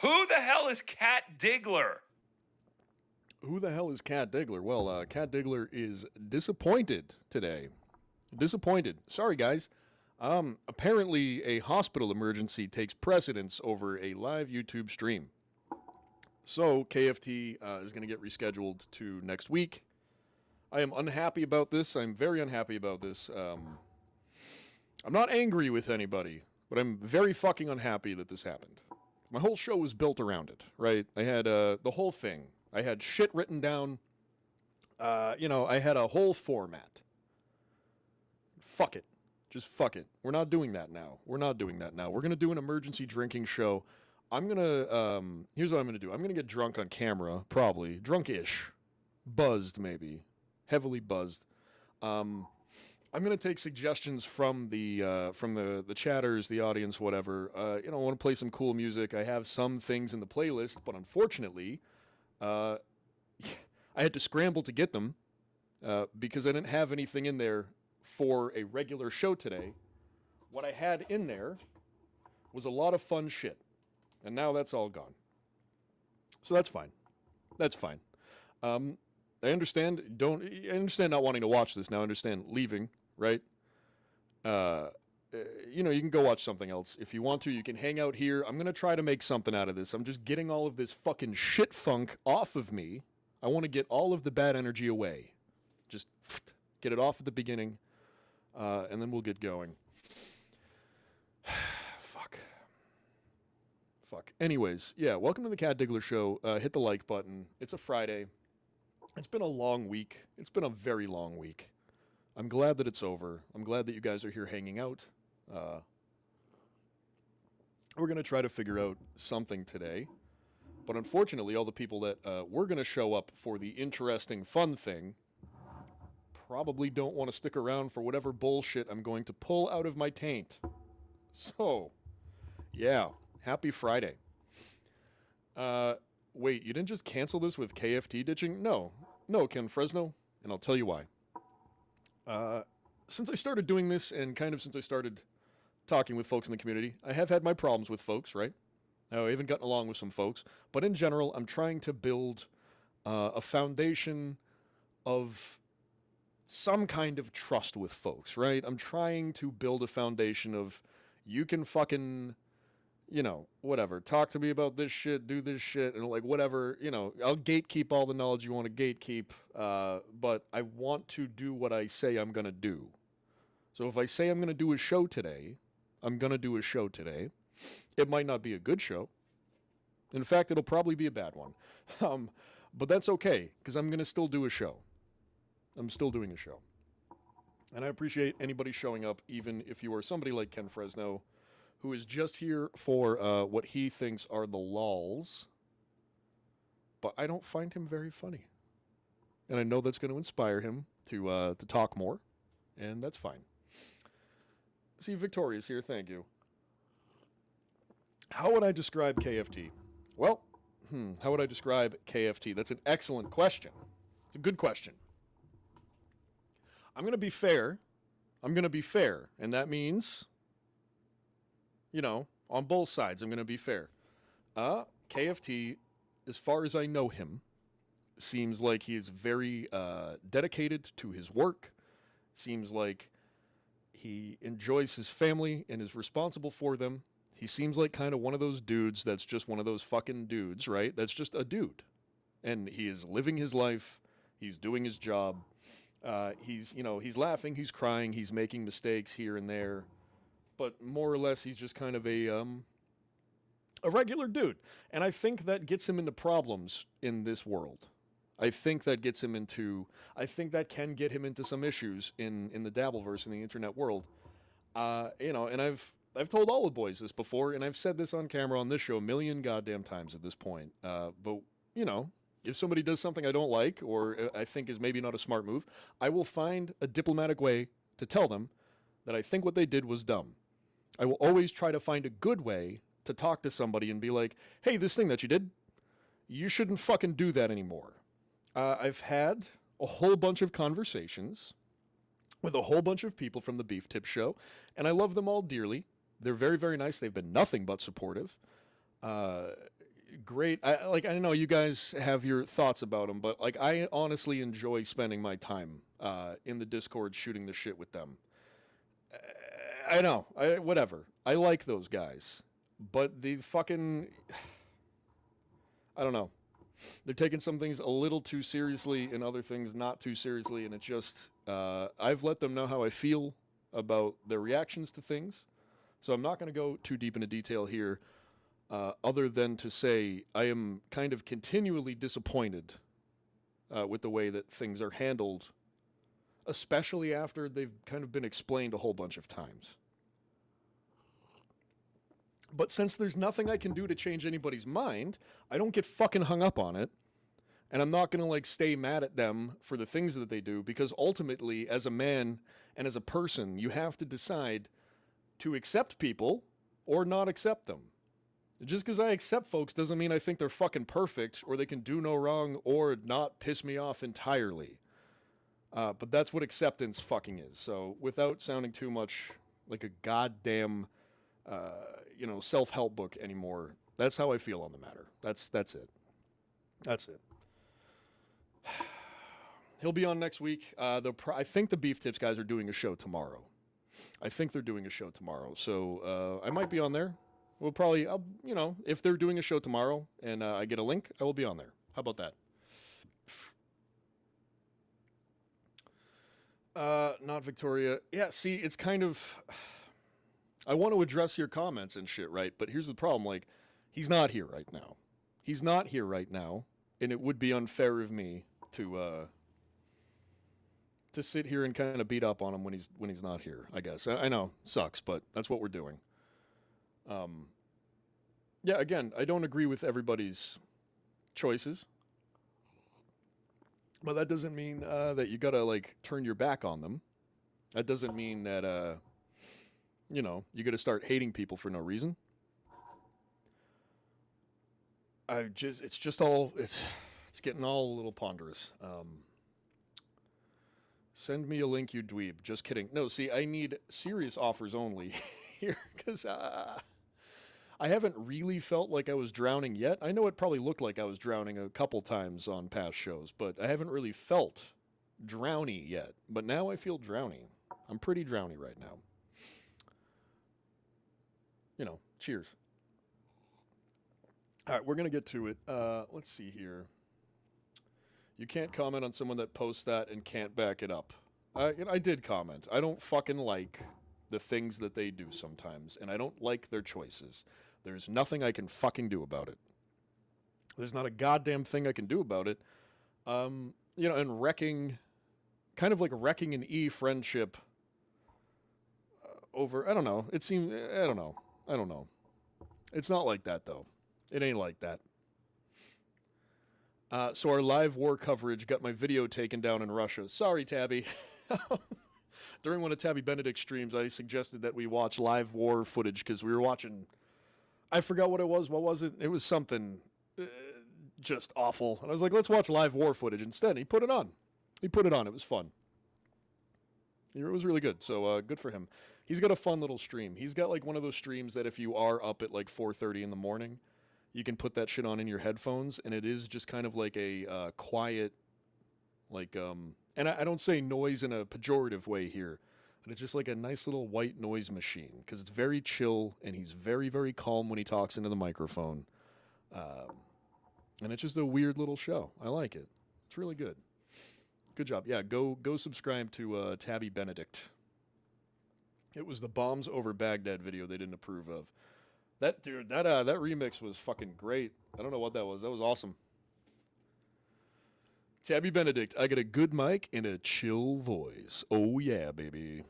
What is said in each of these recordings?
Who the hell is Cat Diggler? Who the hell is Cat Diggler? Well, Cat Diggler is disappointed today. Disappointed. Sorry, guys. Apparently, a hospital emergency takes precedence over a live YouTube stream. So, KFT is going to get rescheduled to next week. I am unhappy about this. I'm very unhappy about this. I'm not angry with anybody, but I'm very fucking unhappy that this happened. My whole show was built around it, right? I had the whole thing. I had shit written down. I had a whole format. Fuck it. Just fuck it. We're not doing that now. We're going to do an emergency drinking show. I'm going to, here's what I'm going to do. I'm going to get drunk on camera, probably. Drunk-ish. Buzzed, maybe. Heavily buzzed. I'm going to take suggestions from the chatters, the audience, whatever. I want to play some cool music. I have some things in the playlist, but unfortunately, I had to scramble to get them because I didn't have anything in there for a regular show today. What I had in there was a lot of fun shit, and now that's all gone. So that's fine. That's fine. I understand. I understand not wanting to watch this now. I understand leaving, right? You can go watch something else if you want to. You can hang out here. I'm gonna try to make something out of this. I'm just getting all of this fucking shit funk off of me. I want to get all of the bad energy away. Just get it off at the beginning, and then we'll get going. Fuck. Anyways, yeah. Welcome to the Cat Diggler Show. Hit the like button. It's a Friday. It's been a long week. It's been a very long week. I'm glad that it's over. I'm glad that you guys are here hanging out. We're going to try to figure out something today. But unfortunately, all the people that were going to show up for the interesting, fun thing probably don't want to stick around for whatever bullshit I'm going to pull out of my taint. So, yeah, happy Friday. Wait, you didn't just cancel this with KFT ditching? No, Ken Fresno, and I'll tell you why. Since I started doing this and kind of since I started talking with folks in the community, I have had my problems with folks, right? I haven't gotten along with some folks, but in general, I'm trying to build a foundation of some kind of trust with folks, right? I'm trying to build a foundation of you can fucking, whatever, talk to me about this shit, do this shit, and like whatever, I'll gatekeep all the knowledge you want to gatekeep, but I want to do what I say I'm going to do. So if I say I'm going to do a show today, I'm going to do a show today. It might not be a good show. In fact, it'll probably be a bad one. But that's okay, because I'm going to still do a show. I'm still doing a show. And I appreciate anybody showing up, even if you are somebody like Ken Fresno, who is just here for what he thinks are the lulls. But I don't find him very funny. And I know that's going to inspire him to talk more, and that's fine. See, Victoria's here, thank you. How would I describe KFT? Well, how would I describe KFT? That's an excellent question. It's a good question. I'm going to be fair. And that means, on both sides, I'm going to be fair. KFT, as far as I know him, seems like he is very dedicated to his work. Seems like he enjoys his family and is responsible for them. He seems like kind of one of those dudes that's just one of those fucking dudes, right? That's just a dude. And he is living his life. He's doing his job. He's laughing, he's crying, he's making mistakes here and there. But more or less, he's just kind of a regular dude. And I think that gets him into problems in this world. I think that can get him into some issues in the Dabbleverse, in the internet world. And I've told all the boys this before, and I've said this on camera on this show a million goddamn times at this point. But if somebody does something I don't like, or I think is maybe not a smart move, I will find a diplomatic way to tell them that I think what they did was dumb. I will always try to find a good way to talk to somebody and be like, hey, this thing that you did, you shouldn't fucking do that anymore. I've had a whole bunch of conversations with a whole bunch of people from the Beef Tip Show, and I love them all dearly. They're very, very nice. They've been nothing but supportive. great. I know you guys have your thoughts about them, but like I honestly enjoy spending my time in the Discord shooting the shit with them. I know. Whatever. I like those guys, but the fucking I don't know. They're taking some things a little too seriously and other things not too seriously, and it just I've let them know how I feel about their reactions to things. So I'm not going to go too deep into detail here, other than to say I am kind of continually disappointed with the way that things are handled, especially after they've kind of been explained a whole bunch of times. But since there's nothing I can do to change anybody's mind, I don't get fucking hung up on it. And I'm not going to like stay mad at them for the things that they do, because ultimately, as a man and as a person, you have to decide to accept people or not accept them. Just because I accept folks doesn't mean I think they're fucking perfect or they can do no wrong or not piss me off entirely. But that's what acceptance fucking is. So without sounding too much like a goddamn, self-help book anymore, that's how I feel on the matter. That's it. That's it. He'll be on next week. I think the Beef Tips guys are doing a show tomorrow. I think they're doing a show tomorrow. So I might be on there. We'll probably, if they're doing a show tomorrow and I get a link, I will be on there. How about that? Not Victoria. Yeah, see, it's kind of... I want to address your comments and shit, right? But here's the problem. Like, he's not here right now. He's not here right now. And it would be unfair of me to sit here and kind of beat up on him when he's not here, I guess. I know, sucks, but that's what we're doing. Yeah, again, I don't agree with everybody's choices. But that doesn't mean that you gotta, like, turn your back on them. That doesn't mean that, you gotta start hating people for no reason. It's getting all a little ponderous. Send me a link, you dweeb. Just kidding. No, see, I need serious offers only here, because I haven't really felt like I was drowning yet. I know it probably looked like I was drowning a couple times on past shows, but I haven't really felt drowny yet. But now I feel drowny. I'm pretty drowny right now. Cheers. All right, we're going to get to it. Let's see here. You can't comment on someone that posts that and can't back it up. I did comment. I don't fucking like the things that they do sometimes, and I don't like their choices. There's nothing I can fucking do about it. There's not a goddamn thing I can do about it. And wrecking an friendship over, I don't know. I don't know. It's not like that, though. It ain't like that. So our live war coverage got my video taken down in Russia. Sorry, Tabby. During one of Tabby Benedict's streams, I suggested that we watch live war footage because we were watching... I forgot what it was. What was it? It was something just awful. And I was like, let's watch live war footage instead. And he put it on. It was fun. It was really good. So good for him. He's got a fun little stream. He's got like one of those streams that if you are up at like 4:30 in the morning, you can put that shit on in your headphones, and it is just kind of like a quiet, like, and I don't say noise in a pejorative way here, but it's just like a nice little white noise machine, because it's very chill, and he's very, very calm when he talks into the microphone. And it's just a weird little show. I like it. It's really good. Good job. Yeah, go subscribe to Tabby Benedict. It was the Bombs Over Baghdad video they didn't approve of. That remix was fucking great. I don't know what that was. That was awesome. Tabby Benedict, I got a good mic and a chill voice. Oh yeah, baby.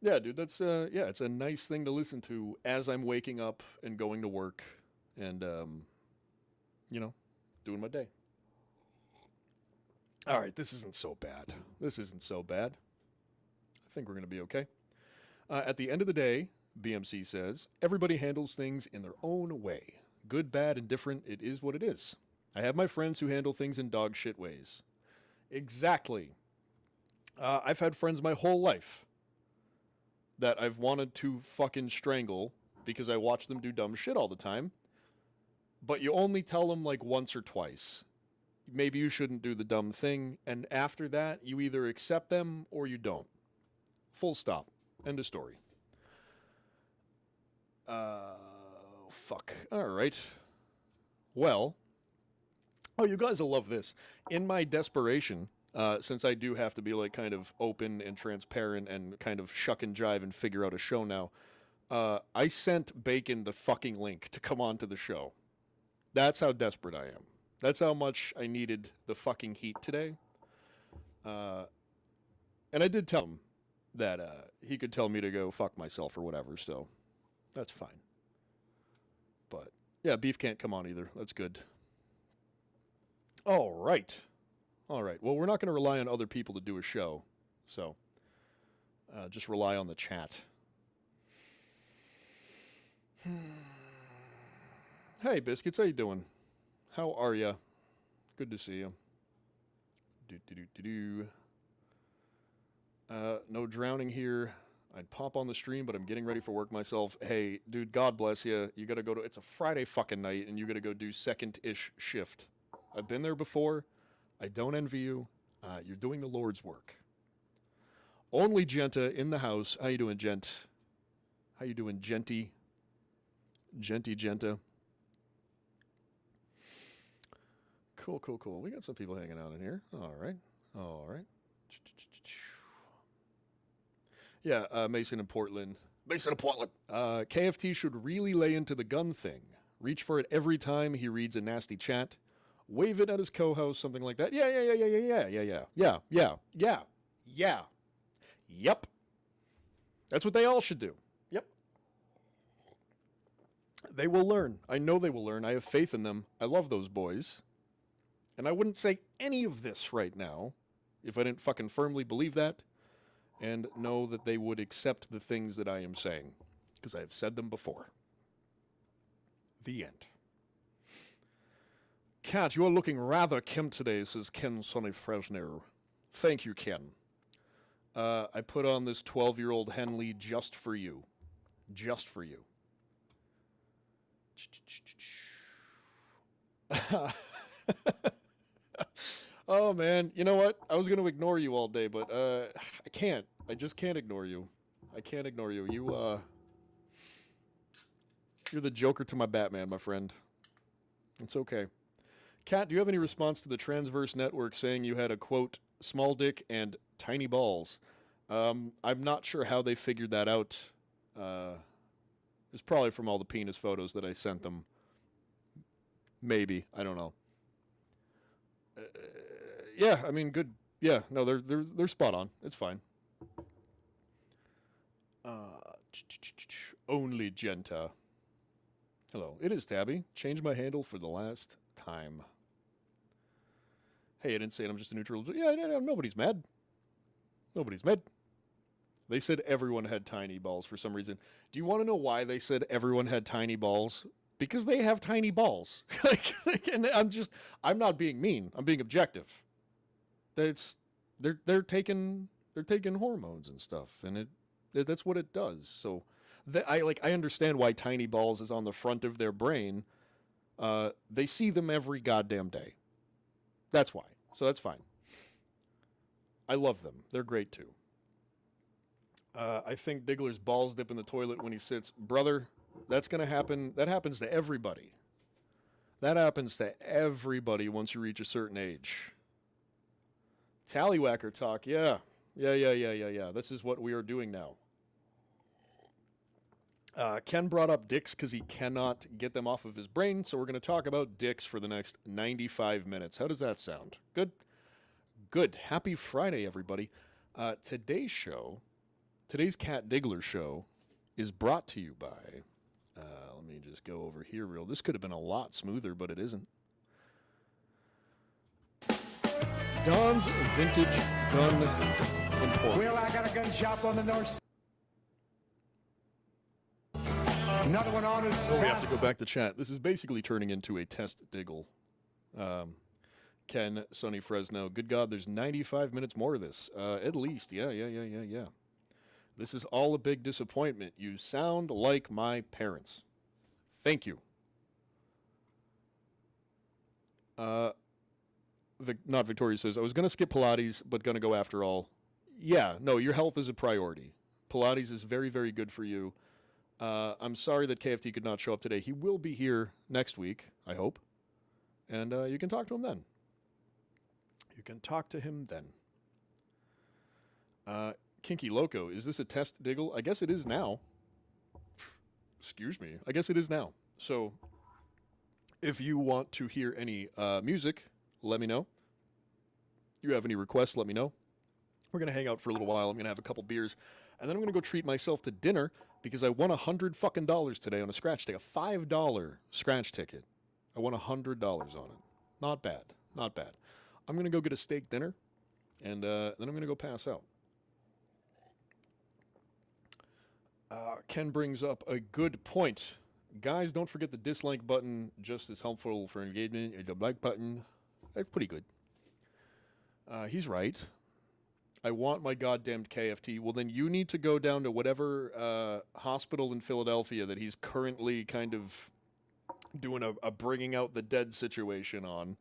Yeah, dude, that's it's a nice thing to listen to as I'm waking up and going to work and doing my day. All right, this isn't so bad. I think we're going to be okay. At the end of the day, BMC says, everybody handles things in their own way. Good, bad, and different, it is what it is. I have my friends who handle things in dog shit ways. Exactly. I've had friends my whole life that I've wanted to fucking strangle because I watch them do dumb shit all the time. but you only tell them like once or twice. Maybe you shouldn't do the dumb thing, and after that, you either accept them or you don't. Full stop. End of story. Fuck. All right. Well, oh, you guys will love this. In my desperation, since I do have to be like kind of open and transparent and kind of shuck and jive and figure out a show now, I sent Bacon the fucking link to come on to the show. That's how desperate I am. That's how much I needed the fucking heat today. And I did tell him that he could tell me to go fuck myself or whatever, so that's fine. But, yeah, Beef can't come on either. That's good. All right. Well, we're not going to rely on other people to do a show, so just rely on the chat. Hey, Biscuits, how you doing? How are ya? Good to see you. No drowning here. I'd pop on the stream, but I'm getting ready for work myself. Hey, dude, God bless you. You gotta go to, it's a Friday fucking night, and you gotta go do second-ish shift. I've been there before. I don't envy you. You're doing the Lord's work. Only Genta in the house. How you doing, Gent? How you doing, Genty? Genta. Cool. We got some people hanging out in here. All right. Yeah, Mason in Portland. KFT should really lay into the gun thing. Reach for it every time he reads a nasty chat. Wave it at his co-host, something like that. Yeah. Yep. That's what they all should do. Yep. They will learn. I know they will learn. I have faith in them. I love those boys. And I wouldn't say any of this right now if I didn't fucking firmly believe that and know that they would accept the things that I am saying, because I have said them before. The end. Kat, you are looking rather kempt today, says Ken Sonny Fresno. Thank you, Ken. I put on this 12-year-old Henley just for you. Just for you. Oh, man. You know what? I was going to ignore you all day, but I can't. I just can't ignore you. I can't ignore you. You're the Joker to my Batman, my friend. It's okay. Kat, do you have any response to the Transverse Network saying you had a, quote, small dick and tiny balls? I'm not sure how they figured that out. It's probably from all the penis photos that I sent them. Maybe. I don't know. Yeah, I mean, good. Yeah, no, they're spot on. It's fine. Only Genta. Hello, it is Tabby. Change my handle for the last time. Hey, I didn't say it. I'm just a neutral. Yeah, nobody's mad. Nobody's mad. They said everyone had tiny balls for some reason. Do you want to know why they said everyone had tiny balls? Because they have tiny balls. And I'm not being mean. I'm being objective. They're taking hormones and stuff, and that's what it does. So I understand why tiny balls is on the front of their brain. They see them every goddamn day. That's why. So that's fine. I love them. They're great too. I think Diggler's balls dip in the toilet when he sits. Brother, that's going to happen. That happens to everybody. That happens to everybody once you reach a certain age. Tallywhacker talk, yeah. This is what we are doing now. Ken brought up dicks because he cannot get them off of his brain, so we're going to talk about dicks for the next 95 minutes. How does that sound? Good? Good. Happy Friday, everybody. Today's Cat Diggler show is brought to you by, let me just go over here real. This could have been a lot smoother, but it isn't. Don's Vintage Gun Import. Well, I got a gun shop on the north. Another one on his We have to go back to chat. This is basically turning into a test diggle. Ken, Sonny Fresno. Good God, there's 95 minutes more of this. At least. Yeah. This is all a big disappointment. You sound like my parents. Thank you. Not Victoria says, I was going to skip Pilates, but going to go after all. Yeah, no, your health is a priority. Pilates is very, very good for you. I'm sorry that KFT could not show up today. He will be here next week, I hope. And you can talk to him then. You can talk to him then. Kinky Loco, is this a test diggle? I guess it is now. Excuse me. I guess it is now. So, if you want to hear any music, let me know. You have any requests, let me know. We're going to hang out for a little while. I'm going to have a couple beers. And then I'm going to go treat myself to dinner because I won $100 fucking today on a scratch ticket. A $5 scratch ticket. I won $100 on it. Not bad. Not bad. I'm going to go get a steak dinner. And then I'm going to go pass out. Ken brings up a good point. Guys, don't forget the dislike button, just as helpful for engagement as the like button. That's pretty good. He's right. I want my goddamned KFT. Well, then you need to go down to whatever hospital in Philadelphia that he's currently kind of doing a bringing out the dead situation on,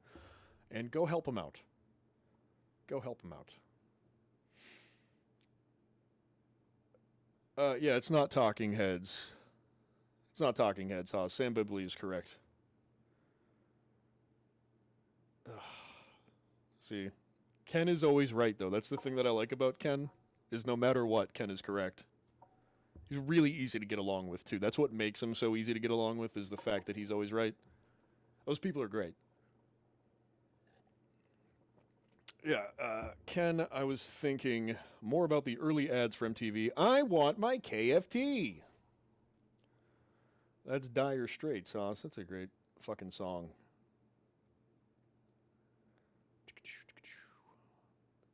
and go help him out. Go help him out. Yeah, it's not Talking Heads. It's not Talking Heads, huh? Sam Bibley is correct. Ugh. See, Ken is always right, though. That's the thing that I like about Ken, is no matter what, Ken is correct. He's really easy to get along with, too. That's what makes him so easy to get along with, is the fact that he's always right. Those people are great. Yeah, Ken, I was thinking more about the early ads for MTV. I want my KFT. That's Dire Straits, huh? That's a great fucking song.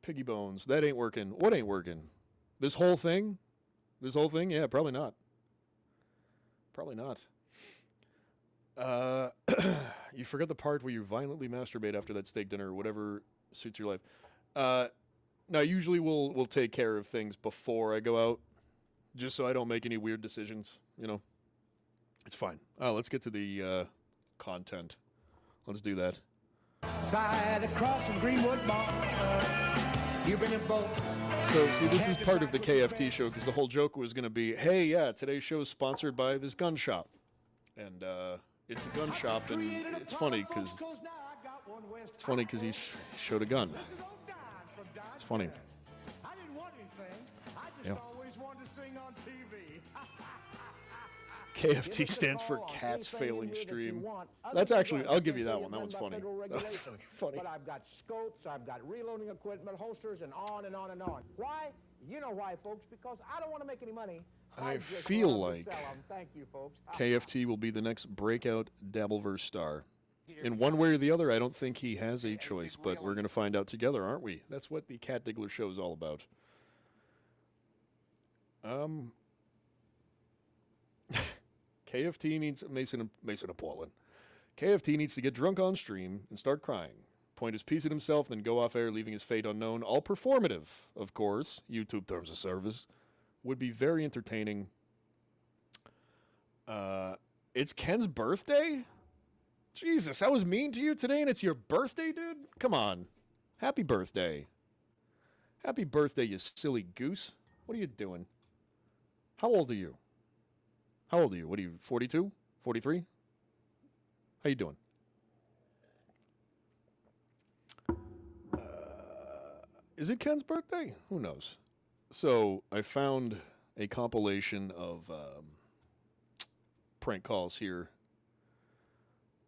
Piggy Bones. That ain't working. What ain't working? This whole thing? This whole thing? Yeah, probably not. Probably not. You forgot the part where you violently masturbate after that steak dinner or whatever suits your life. Now, usually we'll take care of things before I go out, just so I don't make any weird decisions, you know. It's fine. Let's get to the content. Let's do that. Side across from Greenwood Mall. You've been in both. So, see, this is part of the KFT show, because the whole joke was going to be, hey, yeah, today's show is sponsored by this gun shop. And it's a gun shop, and it's funny, because he showed a gun. It's funny. I didn't want anything. I just Yeah. always wanted to sing on TV. KFT stands for Cats Failing Stream. That's actually, I'll give you that one. That one's funny. That's funny. But I've got scopes, I've got reloading equipment, holsters, and on and on and on. Why? You know why, folks? Because I don't want to make any money. I just feel want to like sell 'em. Thank you, folks. KFT will be the next breakout Dabbleverse star. In one way or the other, I don't think he has a choice, but we're going to find out together, aren't we? That's what the Cat Diggler show is all about. KFT needs Mason Apollin. KFT needs to get drunk on stream and start crying. Point his piece at himself, then go off air, leaving his fate unknown. All performative, of course. YouTube terms of service. Would be very entertaining. It's Ken's birthday? Jesus, I was mean to you today and it's your birthday, dude? Come on. Happy birthday. Happy birthday, you silly goose. What are you doing? How old are you? How old are you? What are you, 42? 43? How you doing? Is it Ken's birthday? Who knows? So I found a compilation of prank calls here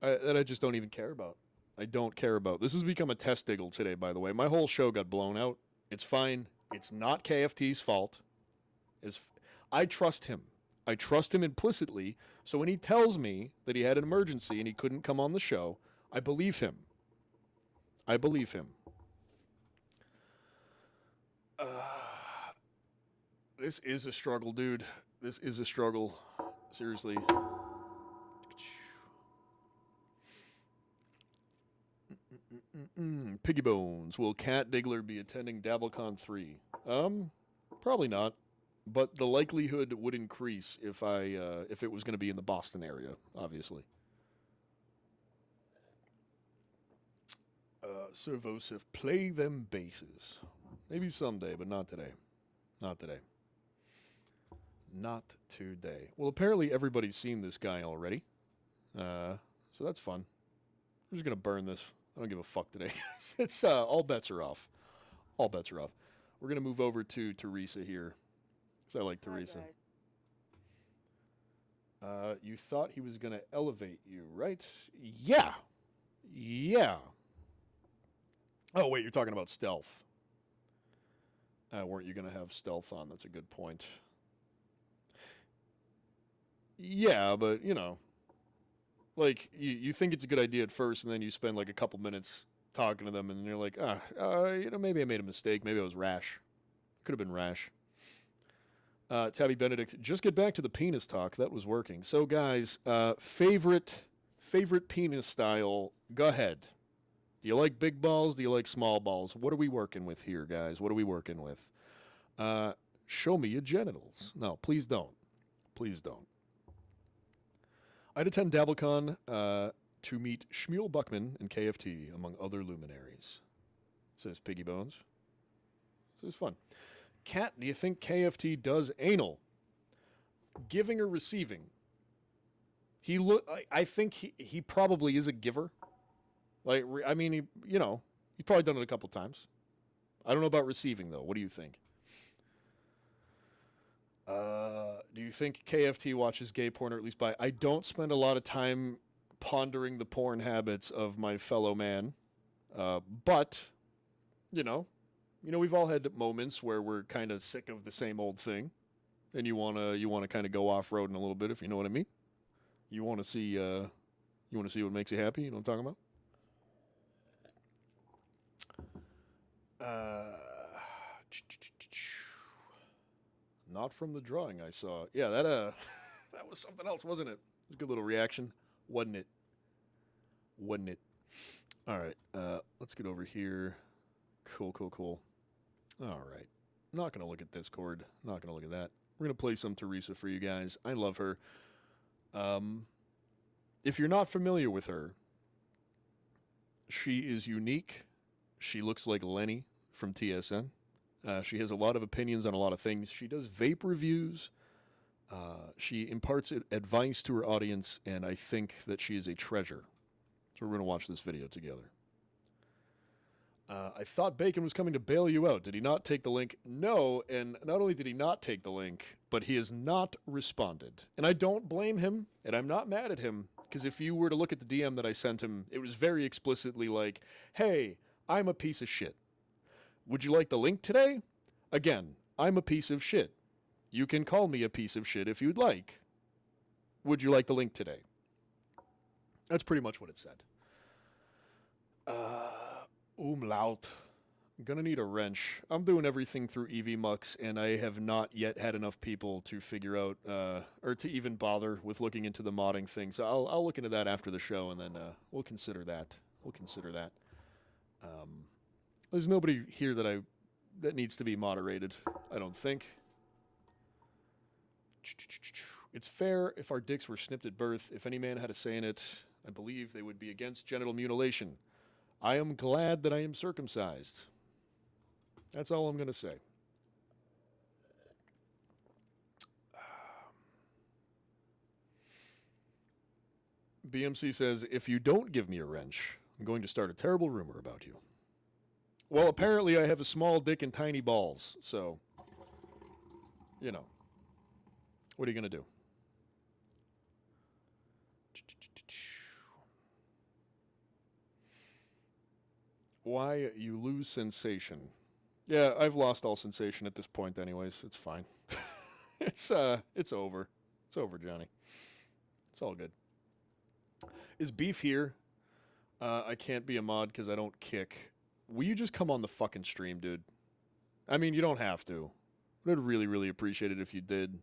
that I just don't even care about. I don't care about. This has become a test diggle today, by the way. My whole show got blown out. It's fine. It's not KFT's fault. I trust him. I trust him implicitly. So when he tells me that he had an emergency and he couldn't come on the show, I believe him. I believe him. This is a struggle, dude. This is a struggle. Seriously. Piggy Bones. Will Cat Diggler be attending DabbleCon 3? Probably not. But the likelihood would increase if it was going to be in the Boston area, obviously. Sir Vosif, play them basses. Maybe someday, but not today. Not today. Not today. Well, apparently everybody's seen this guy already. So that's fun. I'm just going to burn this. I don't give a fuck today. It's all bets are off. All bets are off. We're going to move over to Teresa here. Because I like Teresa. You thought he was going to elevate you, right? Yeah. Yeah. Oh, wait, you're talking about stealth. Weren't you going to have stealth on? That's a good point. Yeah, but, you know, like, you think it's a good idea at first, and then you spend, like, a couple minutes talking to them, and you're like, you know, maybe I made a mistake. Maybe I was rash. Could have been rash. Tabby Benedict, just get back to the penis talk. That was working. So, guys, favorite penis style, go ahead. Do you like big balls? Do you like small balls? What are we working with here, guys? What are we working with? Show me your genitals. No, please don't. Please don't. I'd attend DabbleCon to meet Shmuel Buckman and KFT, among other luminaries, says Piggy Bones. So it's fun. Kat, do you think KFT does anal? Giving or receiving? I think he probably is a giver. Like, I mean, he's probably done it a couple times. I don't know about receiving, though. What do you think? Do you think KFT watches gay porn, or at least I don't spend a lot of time pondering the porn habits of my fellow man. But, you know, we've all had moments where we're kind of sick of the same old thing, and you wanna kind of go off-roading a little bit, if you know what I mean. You want to see what makes you happy. You know what I'm talking about? Not from the drawing I saw. Yeah, that was something else, wasn't it? It was a good little reaction, wasn't it? Wasn't it? All right, let's get over here. Cool. All right. Not going to look at Discord. Not going to look at that. We're going to play some Teresa for you guys. I love her. If you're not familiar with her, she is unique. She looks like Lenny from TSN. She has a lot of opinions on a lot of things. She does vape reviews. She imparts advice to her audience, and I think that she is a treasure. So we're going to watch this video together. I thought Bacon was coming to bail you out. Did he not take the link? No, and not only did he not take the link, but he has not responded. And I don't blame him, and I'm not mad at him, because if you were to look at the DM that I sent him, it was very explicitly like, hey, I'm a piece of shit. Would you like the link today? Again, I'm a piece of shit. You can call me a piece of shit if you'd like. Would you like the link today? That's pretty much what it said. Umlaut. I'm gonna need a wrench. I'm doing everything through EVMux, and I have not yet had enough people to figure out, or to even bother with looking into the modding thing. So I'll look into that after the show, and then we'll consider that. There's nobody here that needs to be moderated, I don't think. It's fair if our dicks were snipped at birth. If any man had a say in it, I believe they would be against genital mutilation. I am glad that I am circumcised. That's all I'm going to say. BMC says, if you don't give me a wrench, I'm going to start a terrible rumor about you. Well, apparently I have a small dick and tiny balls, so, you know, what are you going to do? Why you lose sensation? Yeah, I've lost all sensation at this point anyways. It's fine. It's over. It's over, Johnny. It's all good. Is Beef here? I can't be a mod because I don't kick. Will you just come on the fucking stream, dude? I mean, you don't have to. But I'd really, really appreciate it if you did.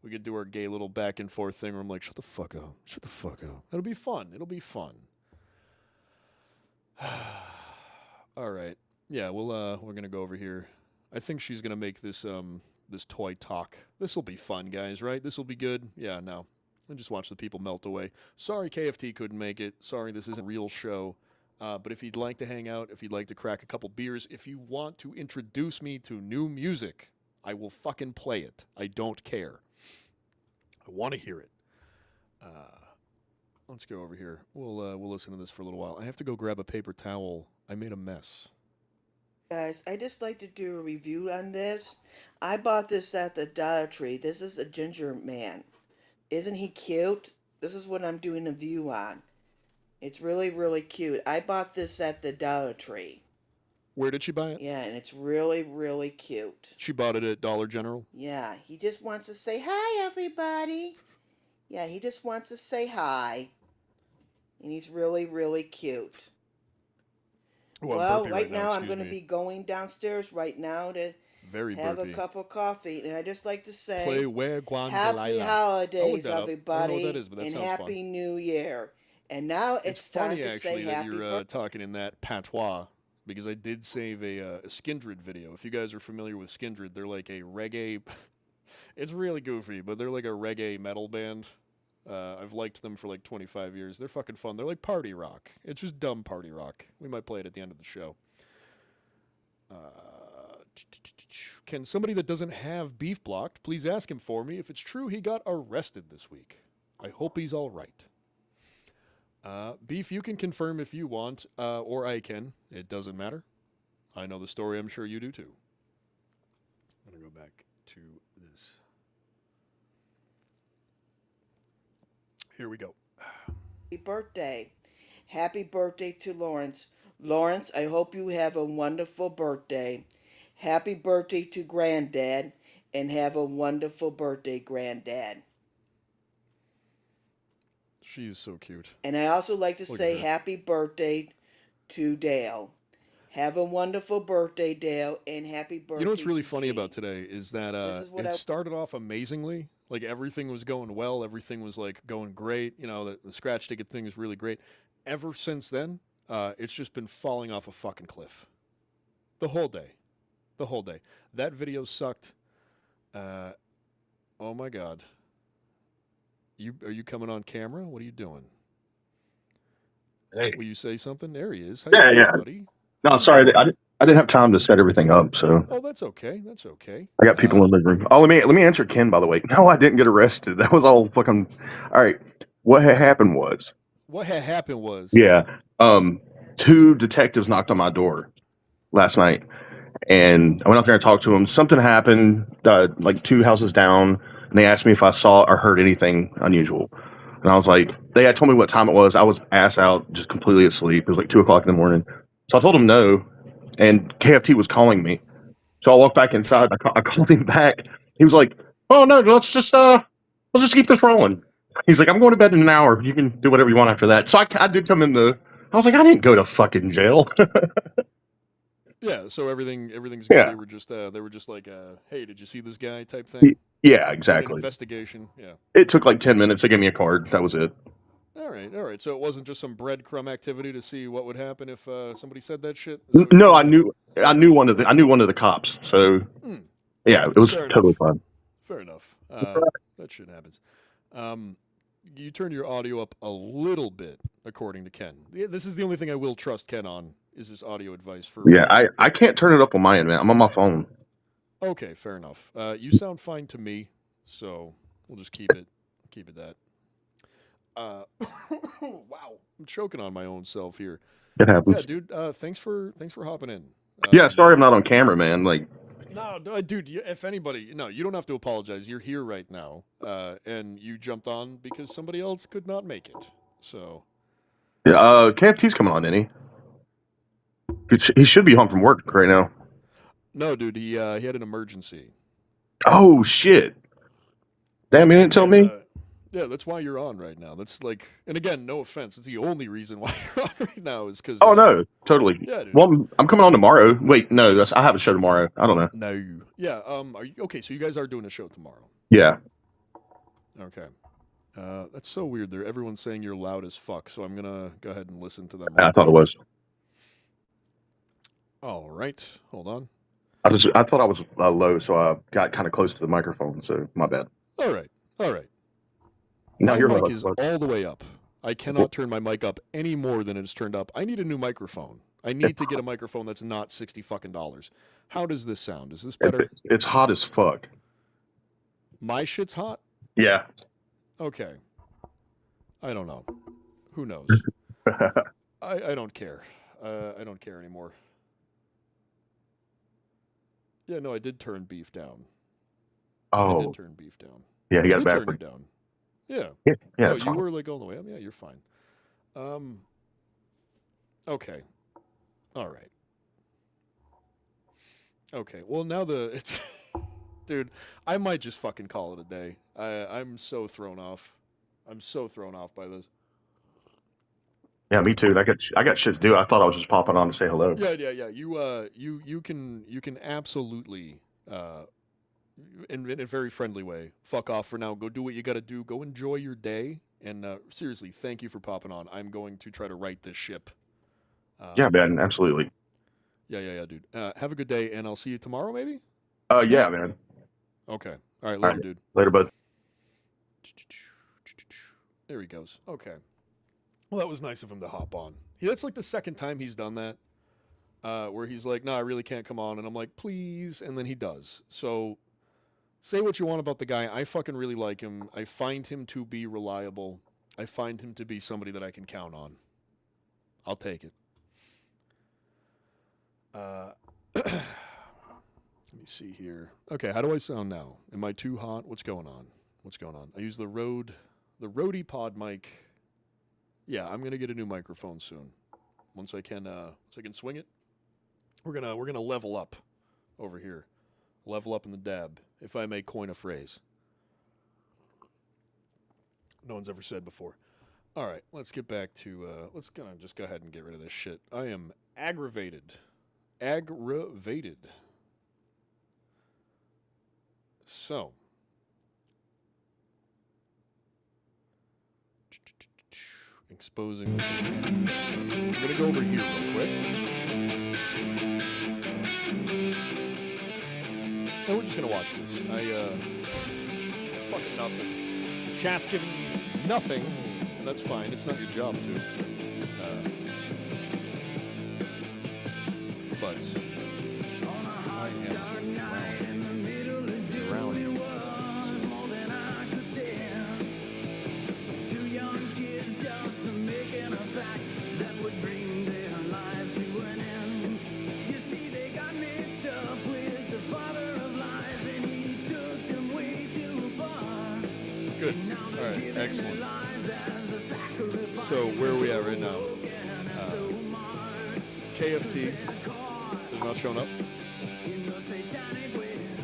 We could do our gay little back and forth thing where I'm like, shut the fuck up. Shut the fuck up. It'll be fun. It'll be fun. All right. Yeah, we're going to go over here. I think she's going to make this this toy talk. This will be fun, guys, right? This will be good. Yeah, no. And just watch the people melt away. Sorry KFT couldn't make it. Sorry this isn't a real show. But if you'd like to hang out, if you'd like to crack a couple beers, if you want to introduce me to new music, I will fucking play it. I don't care. I want to hear it. Let's go over here. We'll listen to this for a little while. I have to go grab a paper towel. I made a mess. Guys, I just like to do a review on this. I bought this at the Dollar Tree. This is a ginger man. Isn't he cute? This is what I'm doing a view on. It's really, really cute. I bought this at the Dollar Tree. Where did she buy it? Yeah, and it's really, really cute. She bought it at Dollar General. Yeah, he just wants to say, hi, everybody. Yeah, he just wants to say hi. And he's really, really cute. Well, right now I'm going to be going downstairs right now to have a cup of coffee. And I just like to say, happy holidays, everybody, and happy New Year. And now it's time funny, to actually, say that happy you're talking in that patois, because I did save a Skindred video. If you guys are familiar with Skindred, they're like a reggae. It's really goofy, but they're like a reggae metal band. I've liked them for like 25 years. They're fucking fun. They're like party rock. It's just dumb party rock. We might play it at the end of the show. Can somebody that doesn't have Beef Blocked please ask him for me if it's true he got arrested this week? I hope he's all right. Beef, you can confirm if you want, or I can. It doesn't matter. I know the story. I'm sure you do too. I'm going to go back to this. Here we go. Happy birthday. Happy birthday to Lawrence. Lawrence, I hope you have a wonderful birthday. Happy birthday to Granddad, and have a wonderful birthday, Granddad. She is so cute. And I also like to say happy birthday to Dale. Have a wonderful birthday, Dale, and happy birthday. You know what's really to funny Gene. about today is that it started off amazingly. Like everything was going well. Everything was like going great. You know, the scratch ticket thing is really great. Ever since then, it's just been falling off a fucking cliff. The whole day. The whole day. That video sucked. Oh my God. Are you coming on camera? What are you doing? Hey. Will you say something? There he is. How Yeah, you doing, yeah. buddy? No, sorry, I didn't have time to set everything up, so Oh, that's okay. That's okay. I got people in the room. Oh, let me answer Ken, by the way. No, I didn't get arrested. That was all fucking. All right, what had happened was. What had happened was. Yeah, two detectives knocked on my door last night, and I went out there and talked to them. Something happened, like 2 houses down, and they asked me if I saw or heard anything unusual. And I was like, they had told me what time it was. I was ass out, just completely asleep. It was like 2:00 in the morning. So I told him no, and KFT was calling me. So I walked back inside. I called him back. He was like, "Oh no, let's just keep this rolling." He's like, "I'm going to bed in an hour. You can do whatever you want after that." So I did come in the. I was like, I didn't go to fucking jail. Yeah. So everything's good. Yeah. They were just like, hey, did you see this guy type thing? Yeah, An exactly. investigation. Yeah. It took like 10 minutes. They gave me a card. That was it. All right. So it wasn't just some breadcrumb activity to see what would happen if somebody said that shit. Is that what No, you're saying? I knew one of the cops. So yeah, it was Fair totally enough. fine. Fair enough. That shit happens. You turn your audio up a little bit, according to Ken. This is the only thing I will trust Ken on is his audio advice for. Yeah, I can't turn it up on my end, man. I'm on my phone. Okay, fair enough. You sound fine to me, so we'll just keep it that. Wow, I'm choking on my own self here. It Yeah, happens. dude. Thanks for hopping in. Yeah, sorry I'm not on camera, man. Like, No, dude. If anybody, no, you don't have to apologize. You're here right now, and you jumped on because somebody else could not make it. So KFT's coming on, isn't he? He should be home from work right now. no, dude. He had an emergency. Oh shit! Damn, you didn't tell me. Yeah, that's why you're on right now. That's like, and again, no offense. It's the only reason why you're on right now is because. Oh no, totally. Yeah, dude. Well, I'm coming on tomorrow. Wait, no, I have a show tomorrow. I don't know. No. Yeah. Are you okay? So you guys are doing a show tomorrow. Yeah. Okay. That's so weird. There, everyone's saying you're loud as fuck. So I'm gonna go ahead and listen to them. I thought it was. All right. Hold on. I thought I was low, so I got kind of close to the microphone. So my bad. All right. Now My you're mic low. is all the way up. I cannot turn my mic up any more than it's turned up. I need a new microphone. I need to get a microphone that's not $60 fucking. How does this sound? Is this better? It's hot as fuck. My shit's hot? Yeah. Okay. I don't know. Who knows? I don't care. I don't care anymore. Yeah, no, I did turn beef down. I did turn beef down. Yeah, you got a bad turn you down. Yeah. Yeah, No, that's you fine. were like all the way up. Yeah, you're fine. Okay. All right. Okay. Well, now it's dude, I might just fucking call it a day. I'm so thrown off. I'm so thrown off by this. Yeah, me too. I got shit to do. I thought I was just popping on to say hello. Yeah. You can absolutely in a very friendly way. Fuck off for now. Go do what you got to do. Go enjoy your day. And seriously, thank you for popping on. I'm going to try to right this ship. Yeah, man, absolutely. Yeah, dude. Have a good day, and I'll see you tomorrow, maybe? Yeah, man. Okay. All right, later, right. dude. Later, bud. There he goes. Okay. Well, that was nice of him to hop on. That's like the second time he's done that, where he's like, no, I really can't come on. And I'm like, please. And then he does. So say what you want about the guy. I fucking really like him. I find him to be reliable. I find him to be somebody that I can count on. I'll take it. Let me see here. Okay, how do I sound now? Am I too hot? What's going on? I use the Rode Pod mic. Yeah, I'm gonna get a new microphone soon. Once I can swing it. We're gonna level up over here. Level up in the dab, if I may coin a phrase. No one's ever said before. All right, let's get back to let's gonna just go ahead and get rid of this shit. I am aggravated. So, exposing this. I'm gonna go over here real quick. And we're just gonna watch this. Fucking nothing. The chat's giving me nothing, and that's fine. It's not your job to. But I am drowning. Good. All right. Excellent. So where are we at right now? KFT has not shown up.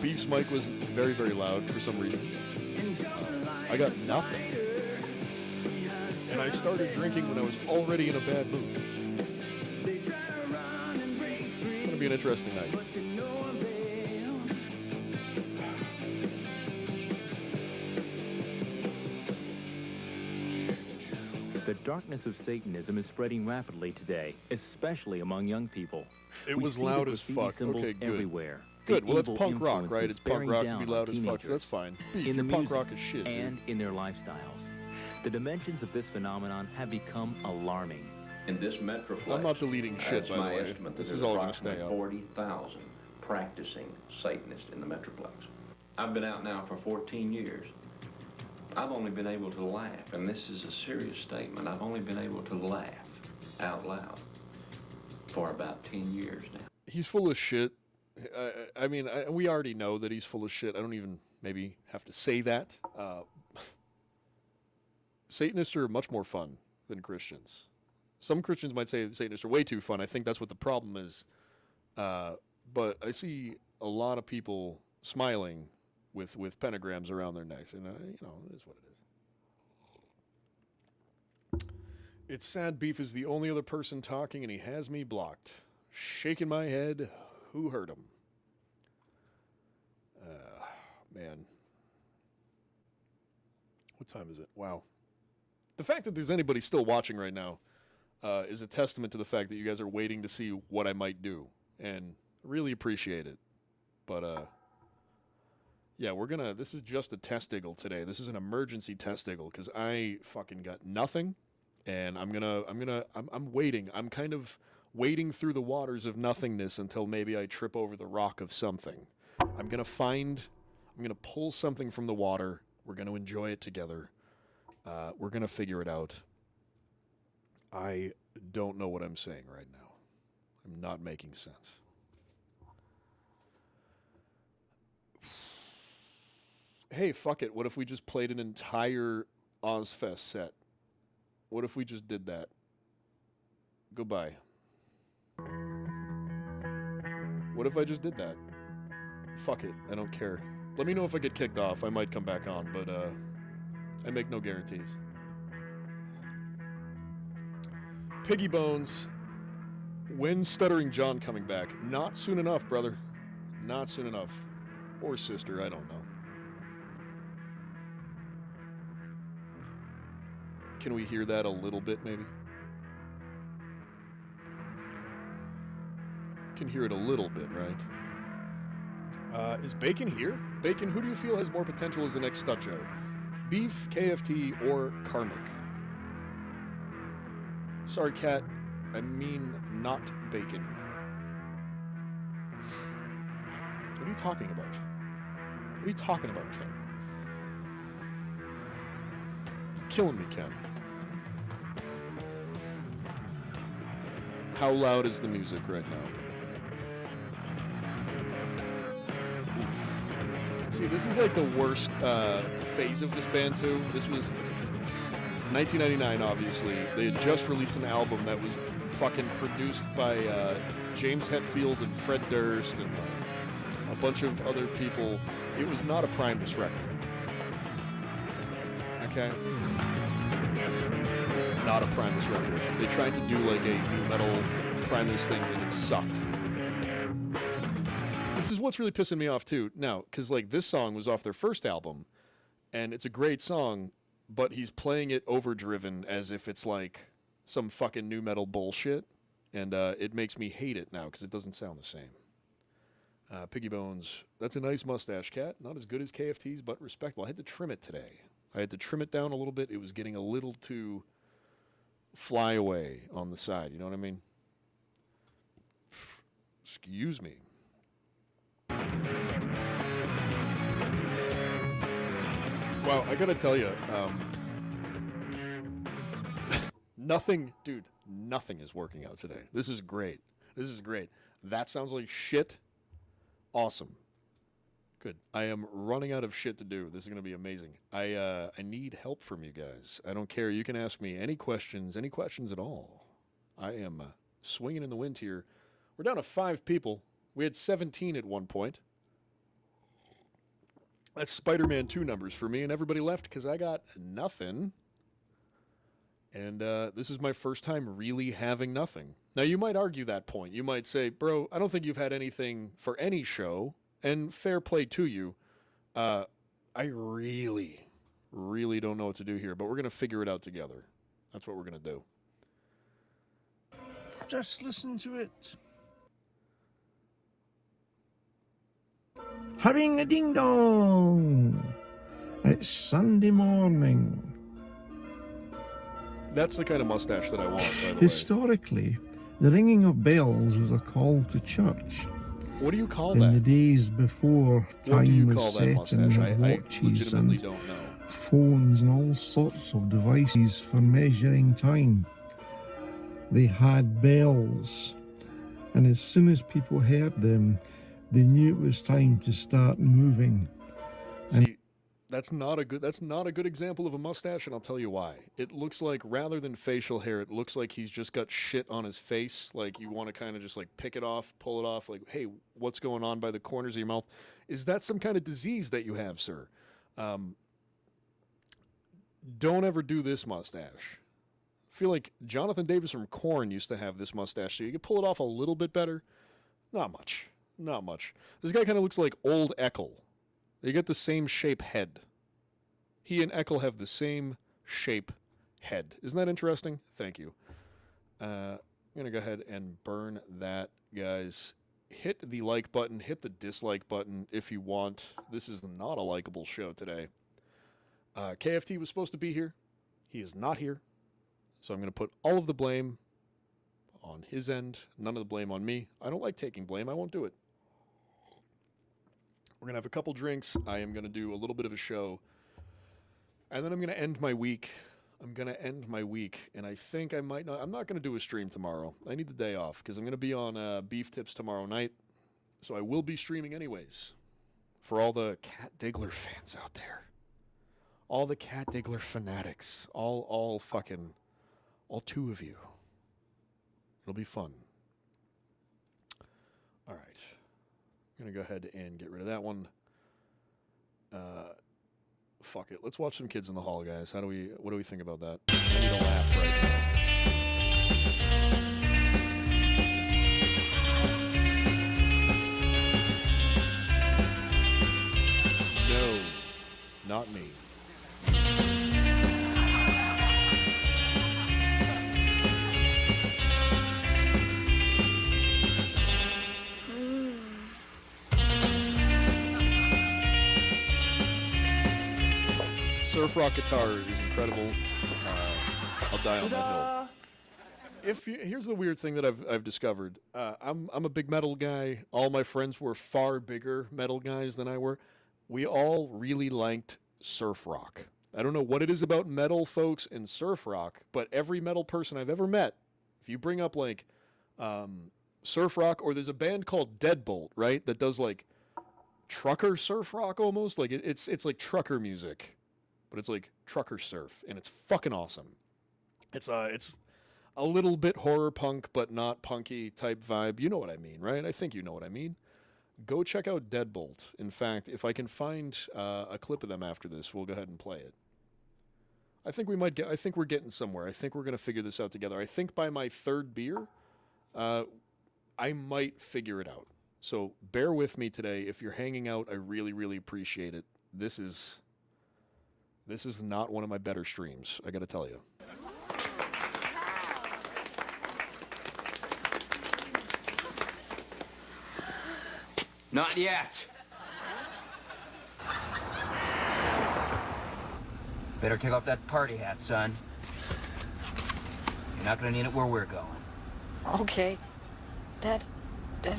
Beef's mic was very, very loud for some reason. I got nothing. And I started drinking when I was already in a bad mood. It's going to be an interesting night. The darkness of Satanism is spreading rapidly today, especially among young people. It We was see the loud as graffiti fuck. symbols Okay, good. everywhere. Good. The Well, that's evil punk rock, right? influences It's punk bearing rock to down be on loud as fuck, so teenagers that's fine. Beef, in the you're punk music rock as shit, and dude. in their lifestyles. The dimensions of this phenomenon have become alarming. In this metroplex, I'm not deleting shit, that's by the my way. estimate that This there's is all going to stay approximately up. 40,000 practicing Satanists in the metroplex. I've been out now for 14 years. I've only been able to laugh, and this is a serious statement. I've only been able to laugh out loud for about 10 years now. He's full of shit. I mean, we already know that he's full of shit. I don't even maybe have to say that. Satanists are much more fun than Christians. Some Christians might say Satanists are way too fun. I think that's what the problem is. But I see a lot of people smiling with pentagrams around their necks, and it is what it is. It's sad. Beef is the only other person talking, and he has me blocked. Shaking my head. Who hurt him? Man. What time is it? Wow. The fact that there's anybody still watching right now is a testament to the fact that you guys are waiting to see what I might do. And really appreciate it. But, yeah, this is just a testicle today. This is an emergency testicle because I fucking got nothing. And I'm waiting. I'm kind of wading through the waters of nothingness until maybe I trip over the rock of something. I'm going to pull something from the water. We're going to enjoy it together. We're going to figure it out. I don't know what I'm saying right now. I'm not making sense. Hey, fuck it. What if we just played an entire Ozfest set? What if we just did that? Goodbye. What if I just did that? Fuck it. I don't care. Let me know if I get kicked off. I might come back on, but I make no guarantees. Piggy Bones. When's Stuttering John coming back? Not soon enough, brother. Not soon enough. Or sister, I don't know. Can we hear that a little bit, maybe? Can hear it a little bit, right? Is Bacon here? Bacon, who do you feel has more potential as the next Stutcho? Beef, KFT, or Karmic? Sorry, Cat. I mean not Bacon. What are you talking about? What are you talking about, Ken? You're killing me, Ken. How loud is the music right now? Oof. See, this is like the worst phase of this band, too. This was 1999, obviously. They had just released an album that was fucking produced by James Hetfield and Fred Durst and a bunch of other people. It was not a Primus record. Okay? It was not a Primus record. They tried to do like a new metal Primus thing and it sucked. This is what's really pissing me off too. Now, because like this song was off their first album and it's a great song, but he's playing it overdriven as if it's like some fucking new metal bullshit. And it makes me hate it now because it doesn't sound the same. Piggy Bones, that's a nice mustache, Cat. Not as good as KFT's, but respectable. I had to trim it today. I had to trim it down a little bit. It was getting a little too fly away on the side. You know what I mean? Excuse me. Wow, I gotta tell you, nothing is working out today. This is great. That sounds like shit. Awesome. Good. I am running out of shit to do. This is going to be amazing. I need help from you guys. I don't care. You can ask me any questions at all. I am swinging in the wind here. We're down to 5 people. We had 17 at one point. That's Spider-Man 2 numbers for me, and everybody left because I got nothing. And this is my first time really having nothing. Now, you might argue that point. You might say, bro, I don't think you've had anything for any show. And fair play to you. I really don't know what to do here, but we're going to figure it out together. That's what we're going to do. Just listen to it. Having a ding dong. It's Sunday morning. That's the kind of mustache that I want, by the way. Historically, the ringing of bells was a call to church. What do you call in that? In the days before time was set and I watches and don't know. phones and all sorts of devices for measuring time. They had bells, and as soon as people heard them, they knew it was time to start moving. See, that's not a good example of a mustache, and I'll tell you why. It looks like, rather than facial hair, it looks like he's just got shit on his face. Like, you want to kind of just, like, pick it off, pull it off. Like, hey, what's going on by the corners of your mouth? Is that some kind of disease that you have, sir? Don't ever do this mustache. I feel like Jonathan Davis from Korn used to have this mustache, so you could pull it off a little bit better. Not much. This guy kind of looks like old Eckel. They get the same shape head. He and Eckel have the same shape head. Isn't that interesting? Thank you. I'm going to go ahead and burn that, guys. Hit the like button. Hit the dislike button if you want. This is not a likable show today. KFT was supposed to be here. He is not here. So I'm going to put all of the blame on his end, none of the blame on me. I don't like taking blame. I won't do it. We're going to have a couple drinks. I am going to do a little bit of a show. And then I'm going to end my week. And I think I'm not going to do a stream tomorrow. I need the day off because I'm going to be on Beef Tips tomorrow night. So I will be streaming anyways. For all the Cat Diggler fans out there. All the Cat Diggler fanatics. All two of you. It'll be fun. All right. I'm going to go ahead and get rid of that one. Fuck it. Let's watch some Kids in the Hall, guys. What do we think about that? I need a laugh right now. No, not me. Surf rock guitar is incredible. I'll die on that hill. Here's the weird thing that I've discovered. I'm a big metal guy. All my friends were far bigger metal guys than I were. We all really liked surf rock. I don't know what it is about metal folks and surf rock, but every metal person I've ever met, if you bring up like surf rock, or there's a band called Deadbolt, right, that does like trucker surf rock almost, like it's like trucker music. But it's like trucker surf, and it's fucking awesome. It's a little bit horror punk, but not punky type vibe. You know what I mean, right? I think you know what I mean. Go check out Deadbolt. In fact, if I can find a clip of them after this, we'll go ahead and play it. I think we're getting somewhere. I think we're gonna figure this out together. I think by my third beer, I might figure it out. So bear with me today. If you're hanging out, I really, really appreciate it. This is not one of my better streams, I gotta tell you. Not yet. Better take off that party hat, son. You're not gonna need it where we're going. Okay. Dad,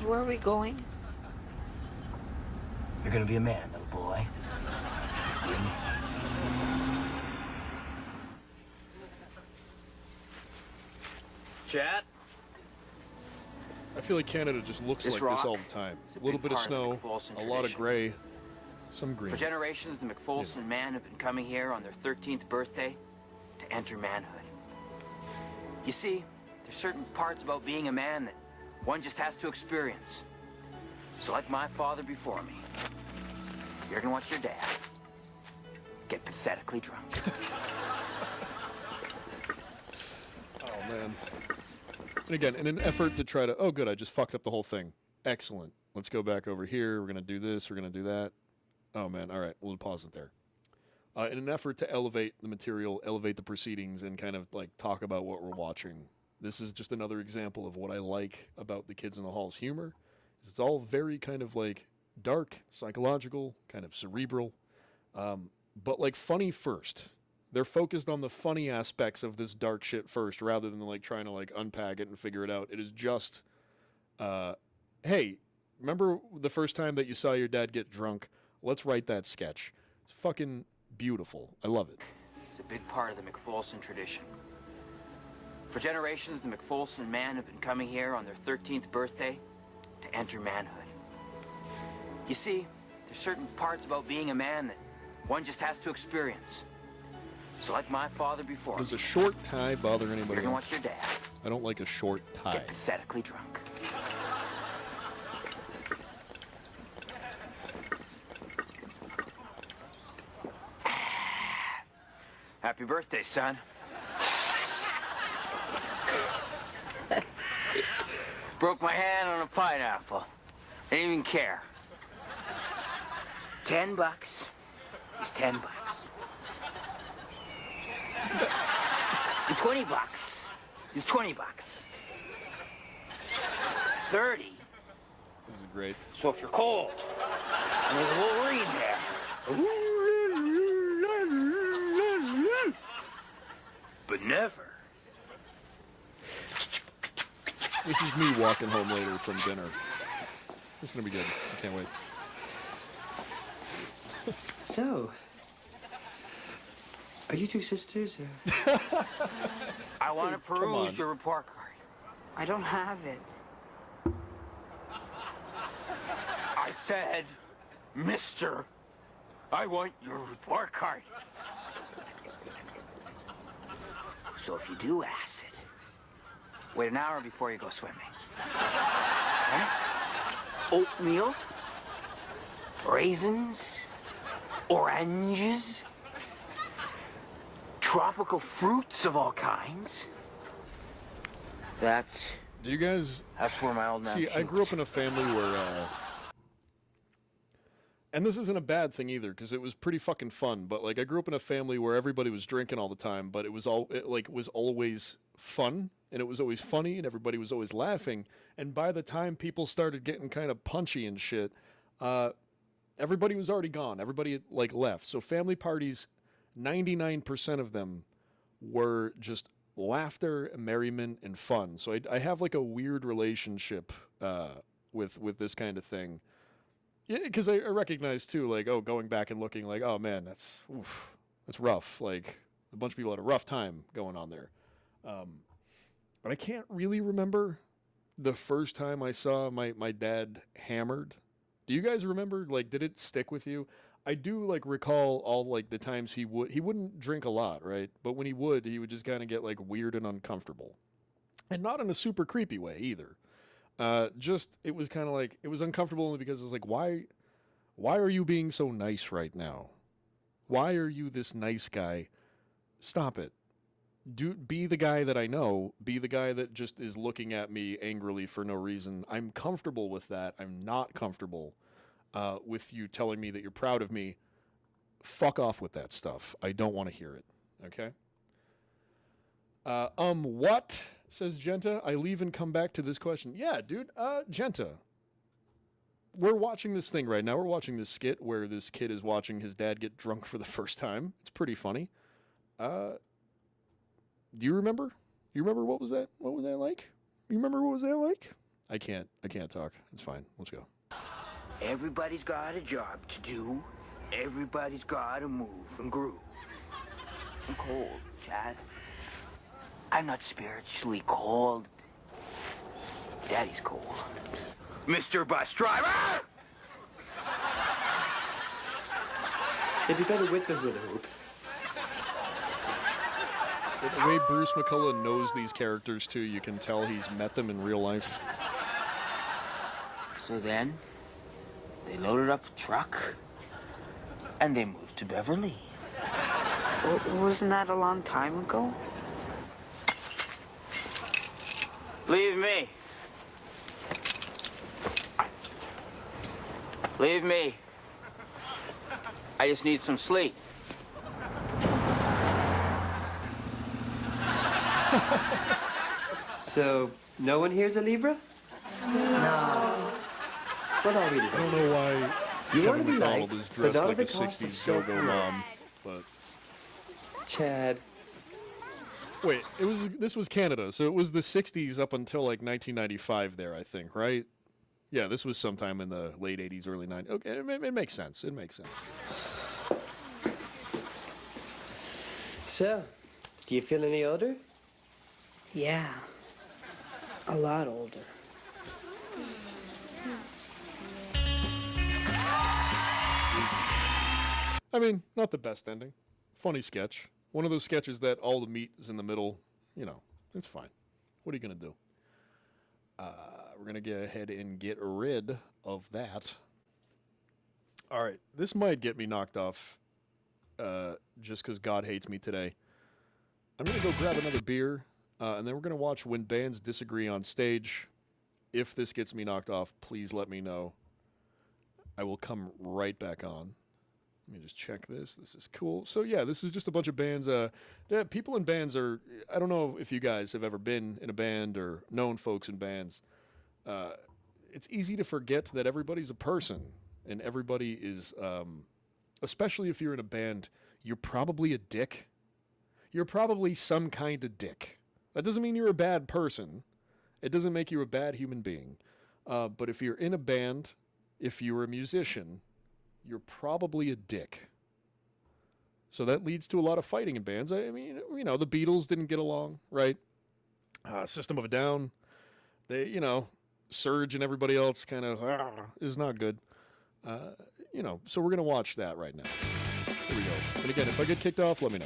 where are we going? You're gonna be a man, little boy. Chad? I feel like Canada just looks This like this rock all the time. is a A little big bit of part of snow, the McFolson a lot of tradition. gray, some green. For generations, the McFolson men have been coming here on their 13th birthday to enter manhood. You see, there's certain parts about being a man that one just has to experience. So like my father before me, you're gonna watch your dad get pathetically drunk. Oh, man. And again, in an effort to try to, oh, good, I just fucked up the whole thing. Excellent. Let's go back over here. We're going to do this. We're going to do that. Oh, man. All right. We'll pause it there. In an effort to elevate the material, elevate the proceedings, and kind of like talk about what we're watching. This is just another example of what I like about the Kids in the Hall's humor. It's all very kind of like dark, psychological, kind of cerebral, but like funny first. They're focused on the funny aspects of this dark shit first, rather than like trying to like unpack it and figure it out. It is just, hey, remember the first time that you saw your dad get drunk? Let's write that sketch. It's fucking beautiful. I love it. It's a big part of the McFolson tradition. For generations, the McFolson men have been coming here on their 13th birthday to enter manhood. You see, there's certain parts about being a man that one just has to experience. So like my father before, Does a short tie bother you're anybody? gonna watch your dad I don't like a short tie. get pathetically drunk. Happy birthday, son. Broke my hand on a pineapple. Didn't even care. $10 is $10. And $20 is $20. 30. This is great. So if you're cold, and there's a little rain there. But never This is me walking home later from dinner. It's gonna be good. I can't wait. So, are you two sisters? I want to Come on. peruse your report card. I don't have it. I said, Mister, I want your report card. So if you do acid, wait an hour before you go swimming. Okay? Oatmeal, raisins, oranges, tropical fruits of all kinds. That's Do you guys where my old man see? I grew up in a family where, and this isn't a bad thing either, because it was pretty fucking fun. But like, I grew up in a family where everybody was drinking all the time, but it was always fun, and it was always funny, and everybody was always laughing. And by the time people started getting kind of punchy and shit, everybody was already gone. Everybody had, like, left. So family parties, 99% of them were just laughter, merriment, and fun. So I have like a weird relationship with this kind of thing. Yeah, because I recognize too, like, going back and looking, like, oh man, that's rough. Like, a bunch of people had a rough time going on there. But I can't really remember the first time I saw my dad hammered. Do you guys remember? Like, did it stick with you? I do, like, recall all, like, the times he wouldn't drink a lot, right? But when he would just kind of get, like, weird and uncomfortable. And not in a super creepy way either. It was kind of like, it was uncomfortable only because it was like, why are you being so nice right now? Why are you this nice guy? Stop it. Be the guy that I know. Be the guy that just is looking at me angrily for no reason. I'm comfortable with that. I'm not comfortable with you telling me that you're proud of me. Fuck off with that stuff. I don't want to hear it. Okay? What? Says Genta. I leave and come back to this question. Yeah, dude. Genta. We're watching this thing right now. We're watching this skit where this kid is watching his dad get drunk for the first time. It's pretty funny. Do you remember? You remember what was that? What was that like? You remember what was that like? I can't talk. It's fine. Let's go. Everybody's got a job to do. Everybody's got to move and groove. I'm cold, Chad. I'm not spiritually cold. Daddy's cold. Mr. Bus Driver! It'd be better with the hula hoop. The way Bruce McCullough knows these characters, too, you can tell he's met them in real life. So then, they loaded up a truck, and they moved to Beverly. Wasn't that a long time ago? Leave me. Leave me. I just need some sleep. So, no one here's a Libra? No. What are we doing? I don't know why You Kevin want to be McDonald liked, is but dressed not like at a the cost 60s of go-go self-worth. mom, but... Chad. Wait, this was Canada, so it was the 60s up until, like, 1995 there, I think, right? Yeah, this was sometime in the late 80s, early 90s. Okay, it makes sense. It makes sense. So, do you feel any older? Yeah. A lot older. I mean, not the best ending. Funny sketch. One of those sketches that all the meat is in the middle. You know, it's fine. What are you going to do? We're going to go ahead and get rid of that. All right. This might get me knocked off just because God hates me today. I'm going to go grab another beer, and then we're going to watch When Bands Disagree on Stage. If this gets me knocked off, please let me know. I will come right back on. Let me just check this. This is cool. So, yeah, this is just a bunch of bands. People in bands are... I don't know if you guys have ever been in a band or known folks in bands. It's easy to forget that everybody's a person, and everybody is... especially if you're in a band, you're probably a dick. You're probably some kind of dick. That doesn't mean you're a bad person. It doesn't make you a bad human being. But if you're in a band, if you're a musician, you're probably a dick. So that leads to a lot of fighting in bands. I mean, you know, the Beatles didn't get along, right? System of a Down, they, you know, Surge and everybody else kind of is not good. You know, so we're going to watch that right now. Here we go. And again, if I get kicked off, let me know.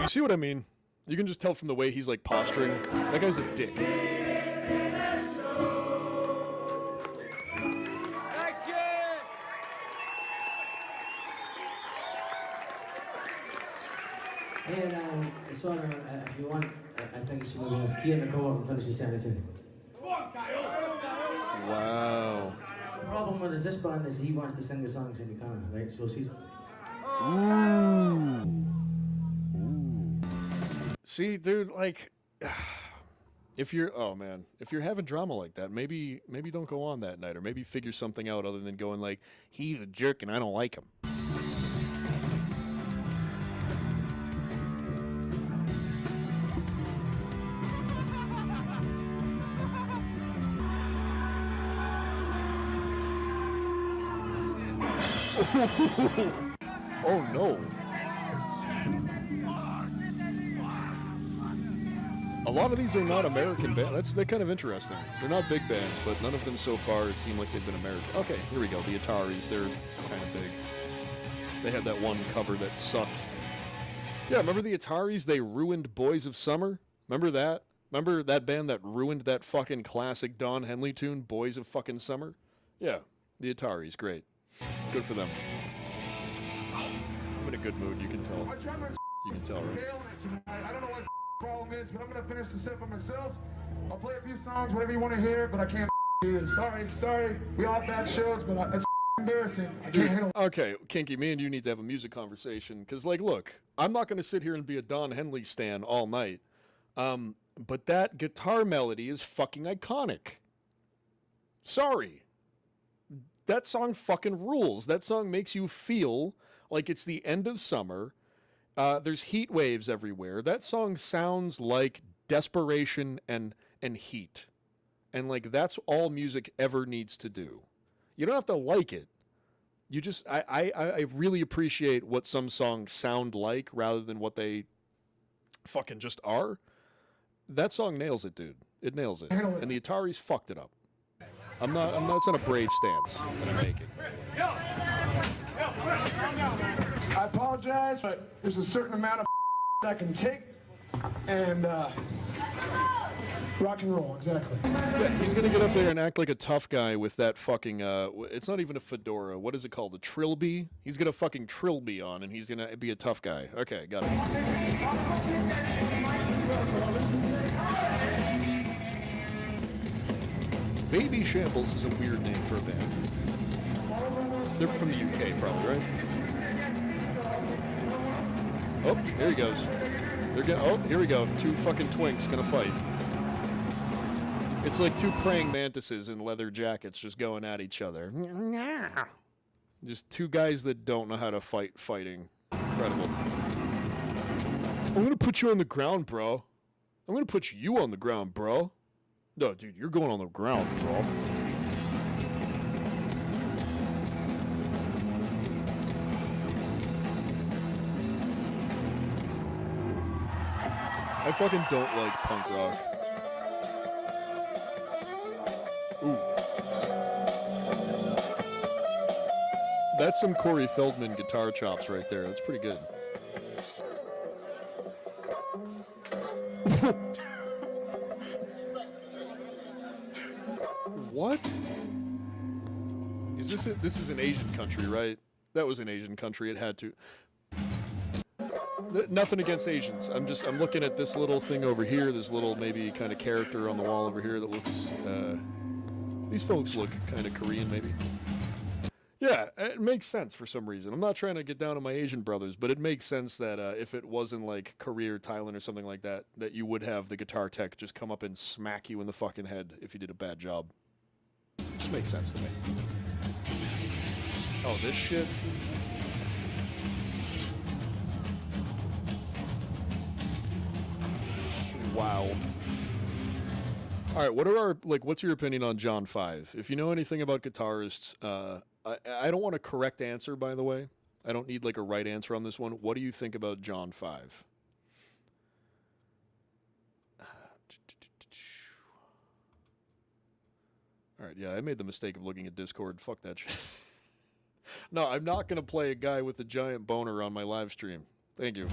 You see what I mean? You can just tell from the way he's like posturing. That guy's a dick. And the song, if you want, I think you should maybe ask Kian to come up and finish the sentence. Wow. The problem with this band is he wants to sing the songs and he can't, right? So she's... Ooh. See, dude, like, if you're having drama like that, maybe don't go on that night, or maybe figure something out other than going like, he's a jerk and I don't like him. Oh no. A lot of these are not American bands. They're kind of interesting. They're not big bands, but none of them so far seem like they've been American. Okay, here we go. The Ataris, they're kind of big. They had that one cover that sucked. Yeah, remember the Ataris? They ruined Boys of Summer? Remember that? Remember that band that ruined that fucking classic Don Henley tune, Boys of fucking Summer? Yeah, the Ataris, great. Good for them. Oh, I'm in a good mood, you can tell. You can tell, right? I don't know what the problem is, but I'm going to finish the set for myself. I'll play a few songs, whatever you want to hear, but I can't do this. Sorry. We all have bad shows, but it's embarrassing. I can't handle it. Okay, Kinky, me and you need to have a music conversation, because, like, look, I'm not going to sit here and be a Don Henley stan all night, but that guitar melody is fucking iconic. Sorry. That song fucking rules. That song makes you feel like it's the end of summer. There's heat waves everywhere. That song sounds like desperation and heat. And like that's all music ever needs to do. You don't have to like it. You just I really appreciate what some songs sound like rather than what they fucking just are. That song nails it, dude. It nails it. And the Ataris fucked it up. I'm not it's not a brave stance that I'm making. I apologize, but there's a certain amount of I can take, and rock and roll, exactly. Yeah, he's gonna get up there and act like a tough guy with that fucking, it's not even a fedora, what is it called, a trilby? He's gonna fucking trilby on, and he's gonna be a tough guy. Okay, got it. Baby Shambles is a weird name for a band. They're from the UK, probably, right? Oh, here he goes. Oh, here we go. Two fucking twinks gonna fight. It's like two praying mantises in leather jackets just going at each other. Just two guys that don't know how to fighting. Incredible. I'm gonna put you on the ground, bro. I'm gonna put you on the ground, bro. No, dude, you're going on the ground, bro. I fucking don't like punk rock. Ooh. That's some Corey Feldman guitar chops right there. That's pretty good. What? Is this it? This is an Asian country, right? That was an Asian country. It had to. Nothing against Asians. I'm looking at this little thing over here. This little maybe kind of character on the wall over here that looks. These folks look kind of Korean, maybe. Yeah, it makes sense for some reason. I'm not trying to get down on my Asian brothers, but it makes sense that if it wasn't like Korea or Thailand or something like that, that you would have the guitar tech just come up and smack you in the fucking head if you did a bad job. It just makes sense to me. Oh, this shit. Wow. All right, what are our what's your opinion on John 5? If you know anything about guitarists, I don't want a correct answer, by the way. I don't need a right answer on this one. What do you think about John 5? All right, yeah, I made the mistake of looking at Discord. Fuck that shit. No, I'm not going to play a guy with a giant boner on my live stream. Thank you.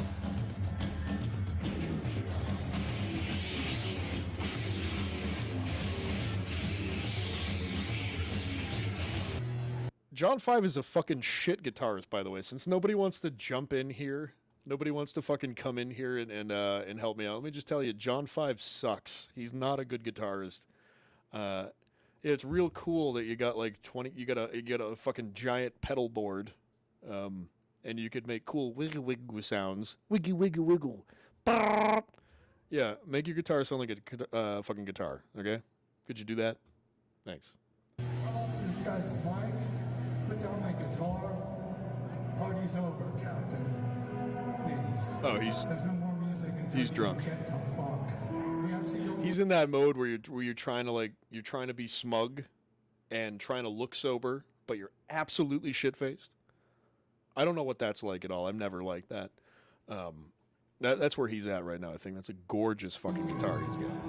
John 5 is a fucking shit guitarist, by the way. Since nobody wants to jump in here, nobody wants to fucking come in here and help me out. Let me just tell you, John 5 sucks. He's not a good guitarist. It's real cool that you got you got a fucking giant pedal board, and you could make cool wiggle wiggle sounds. Wiggle wiggle wiggle. Yeah, make your guitar sound like a fucking guitar. Okay, could you do that? Thanks. This guy's Mike. Put down my guitar. Party's over, Captain. Please. Oh, There's no more music until he's you drunk. get to funk. We actually don't. He's in that mode where you're trying to be smug and trying to look sober, but you're absolutely shit-faced. I don't know what that's like at all. I'm never like that. That's where he's at right now. I think that's a gorgeous fucking guitar he's got.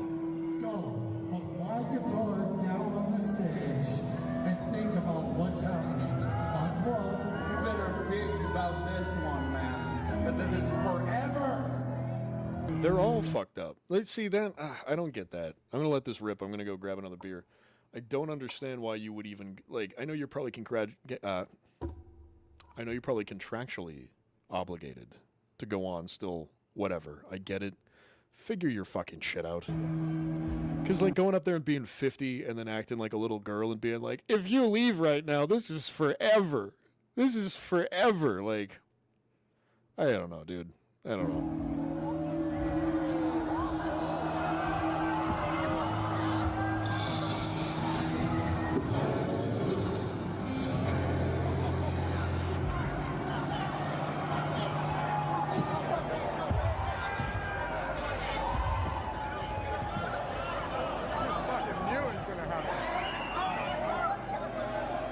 Go put my guitar down on the stage and think about what's happening. On what? You better think about this one, man, because this is forever. They're all fucked up. Let's see then. I don't get that. I'm gonna let this rip. I'm gonna go grab another beer. I don't understand why you would even I know you're probably I know you're probably contractually obligated to go on still. Whatever. I get it. Figure your fucking shit out. Because going up there and being 50 and then acting like a little girl and being like, if you leave right now, this is forever. This is forever. I don't know, dude. I don't know.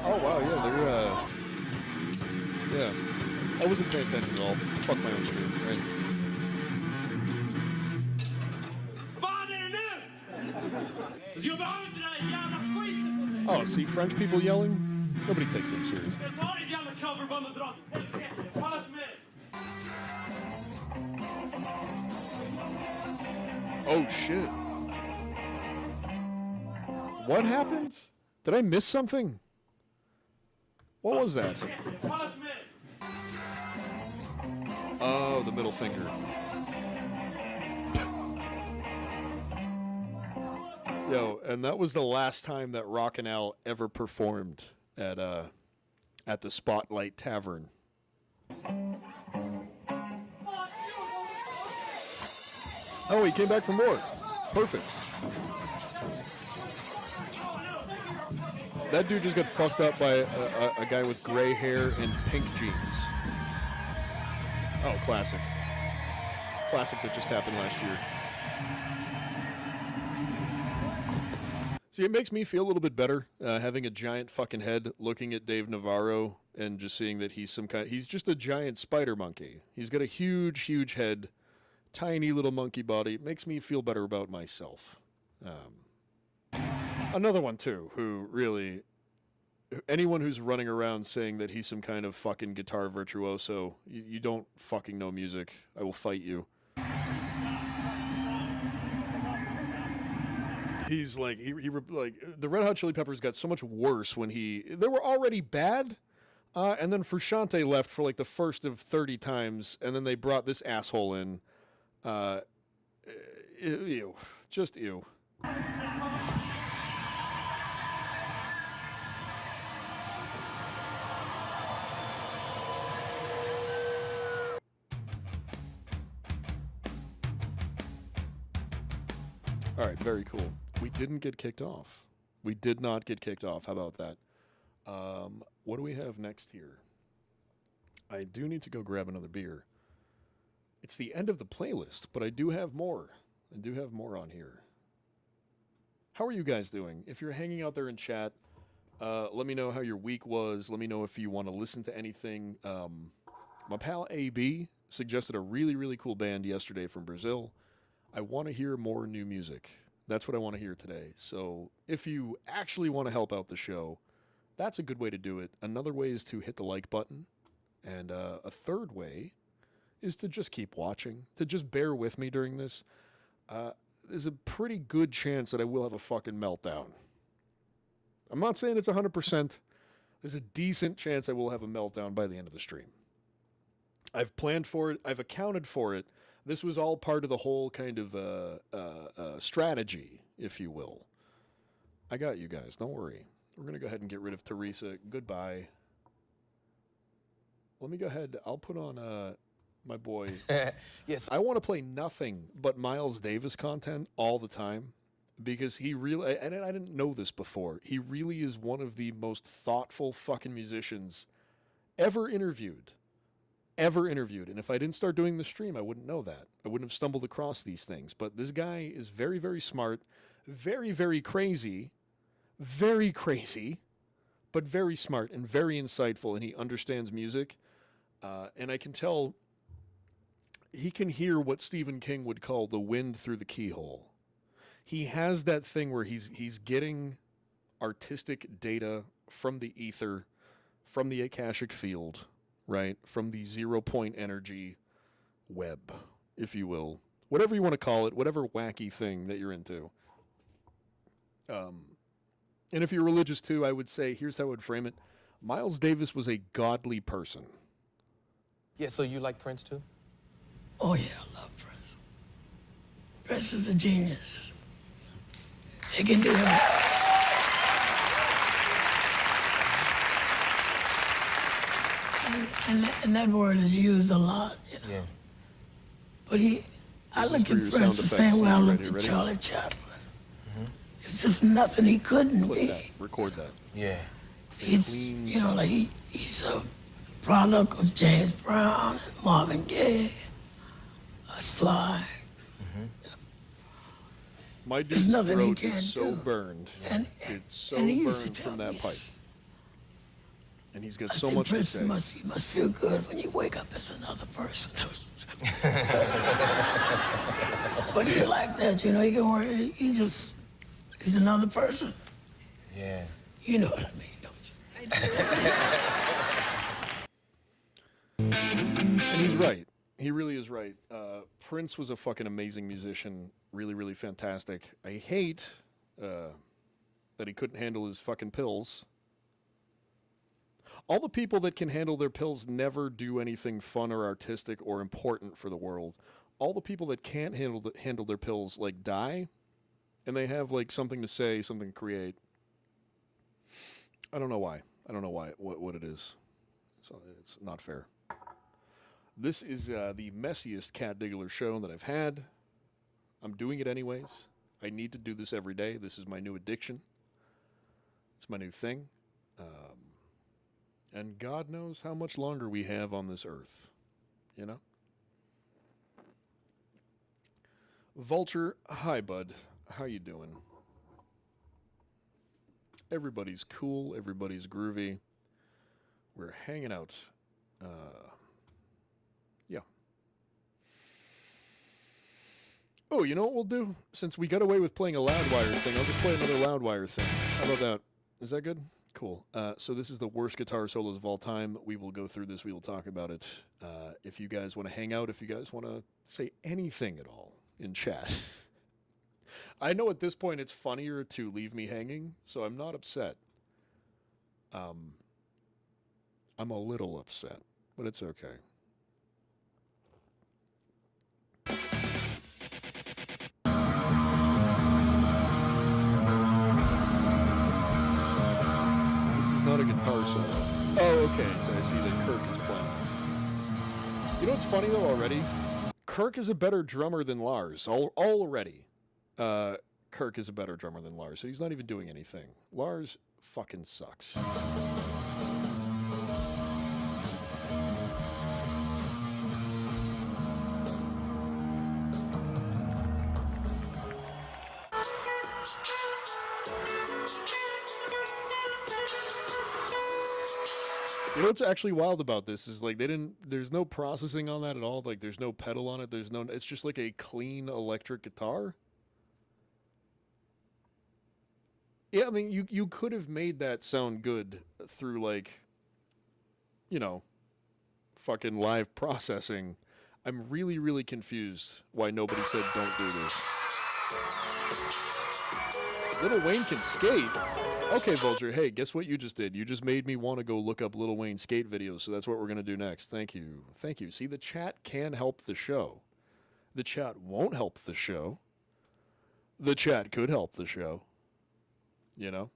Oh wow, yeah, yeah. I wasn't paying attention at all. Fuck my own stream, right? Oh, see French people yelling? Nobody takes them seriously. Oh shit. What happened? Did I miss something? What was that? Oh, the middle finger. Yo, and that was the last time that Rockin' Al ever performed at the Spotlight Tavern. Oh, he came back for more. Perfect. That dude just got fucked up by a guy with gray hair and pink jeans. Oh, classic. Classic that just happened last year. See, it makes me feel a little bit better having a giant fucking head looking at Dave Navarro and just seeing that he's just a giant spider monkey. He's got a huge, huge head, tiny little monkey body. It makes me feel better about myself. Another one, too, who really... Anyone who's running around saying that he's some kind of fucking guitar virtuoso, you don't fucking know music. I will fight you. He's like the Red Hot Chili Peppers got so much worse when they were already bad, and then Frusciante left for the first of 30 times, and then they brought this asshole in. Ew, just ew. All right, very cool. We didn't get kicked off. We did not get kicked off. How about that? What do we have next here? I do need to go grab another beer. It's the end of the playlist, but I do have more. I do have more on here. How are you guys doing? If you're hanging out there in chat, let me know how your week was. Let me know if you want to listen to anything. My pal AB suggested a really, really cool band yesterday from Brazil. I want to hear more new music. That's what I want to hear today. So if you actually want to help out the show, that's a good way to do it. Another way is to hit the like button. And a third way is to just keep watching, to just bear with me during this. There's a pretty good chance that I will have a fucking meltdown. I'm not saying it's 100%. There's a decent chance I will have a meltdown by the end of the stream. I've planned for it. I've accounted for it. This was all part of the whole kind of strategy, if you will. I got you guys. Don't worry. We're going to go ahead and get rid of Teresa. Goodbye. Let me go ahead. I'll put on my boy. Yes. I want to play nothing but Miles Davis content all the time because he really, and I didn't know this before, he really is one of the most thoughtful fucking musicians ever interviewed. And if I didn't start doing the stream, I wouldn't know that. I wouldn't have stumbled across these things. But this guy is very, very smart, very, very crazy, but very smart and very insightful, and he understands music. And I can tell he can hear what Stephen King would call the wind through the keyhole. He has that thing where he's getting artistic data from the ether, from the Akashic field, right? From the 0-point energy web, if you will. Whatever you want to call it, whatever wacky thing that you're into. And if you're religious too, I would say, here's how I would frame it. Miles Davis was a godly person. Yeah, so you like Prince too? Oh yeah, I love Prince. Prince is a genius. He can do everything. And that word is used a lot, you know. Yeah. But I look at Prince the same way I looked at Charlie Chaplin. It's just nothing he couldn't be. Record that. Yeah. He's, you know, like he's a product of James Brown and Marvin Gaye, Sly. My There's dude's nothing he throat can't is so do. burned. It's so and he used to burned tell from that me, pipe. And he's got I so said, much to Prince, say. you must feel good when you wake up as another person. But he's like that, you know, he can work, he's another person. Yeah. You know what I mean, don't you? And he's right. He really is right. Prince was a fucking amazing musician. Really, really fantastic. I hate that he couldn't handle his fucking pills. All the people that can handle their pills never do anything fun or artistic or important for the world. All the people that can't handle their pills, like, die, and they have, like, something to say, something to create. I don't know why. What it is. So it's not fair. This is the messiest Cat Diggler show that I've had. I'm doing it anyways. I need to do this every day. This is my new addiction. It's my new thing. And God knows how much longer we have on this earth. You know? Vulture, hi, bud. How you doing? Everybody's cool. Everybody's groovy. We're hanging out. Yeah. Oh, you know what we'll do? Since we got away with playing a Loudwire thing, I'll just play another Loudwire thing. How about that? Is that good? Cool. So this is the worst guitar solos of all time. We will go through this. We will talk about it. If you guys want to hang out, if you guys want to say anything at all in chat. I know at this point it's funnier to leave me hanging, so I'm not upset. I'm a little upset, but it's okay. Not a guitar solo. Oh, okay. So I see that Kirk is playing. You know what's funny though already? Kirk is a better drummer than Lars. Already. Kirk is a better drummer than Lars, so he's not even doing anything. Lars Fucking sucks. You know what's actually wild about this is like there's no processing on that at all. Like there's no pedal on it. It's just like a clean electric guitar. Yeah, I mean, you could have made that sound good through like, you know, fucking live processing. I'm really, really confused why nobody said don't do this. Lil Wayne can skate. Okay, Vulture, hey, guess what you just did? You just made me want to go look up Lil Wayne skate videos, so that's what we're going to do next. Thank you. Thank you. See, the chat can help the show. The chat won't help the show. The chat could help the show. You know?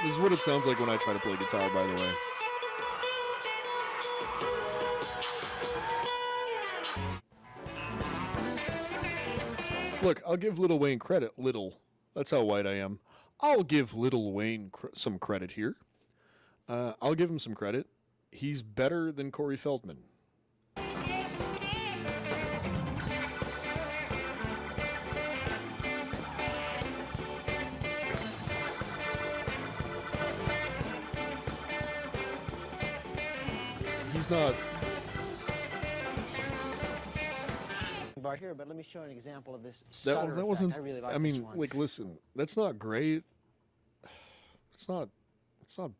This is what it sounds like when I try to play guitar, by the way. Look, I'll give Lil Wayne credit. Little. That's how white I am. I'll give Lil Wayne some credit here. I'll give him some credit. He's better than Corey Feldman. He's not... Bar here, but let me show you an example of this That stutter wasn't... effect. I really like I this mean, one. like, listen, that's not great. It's not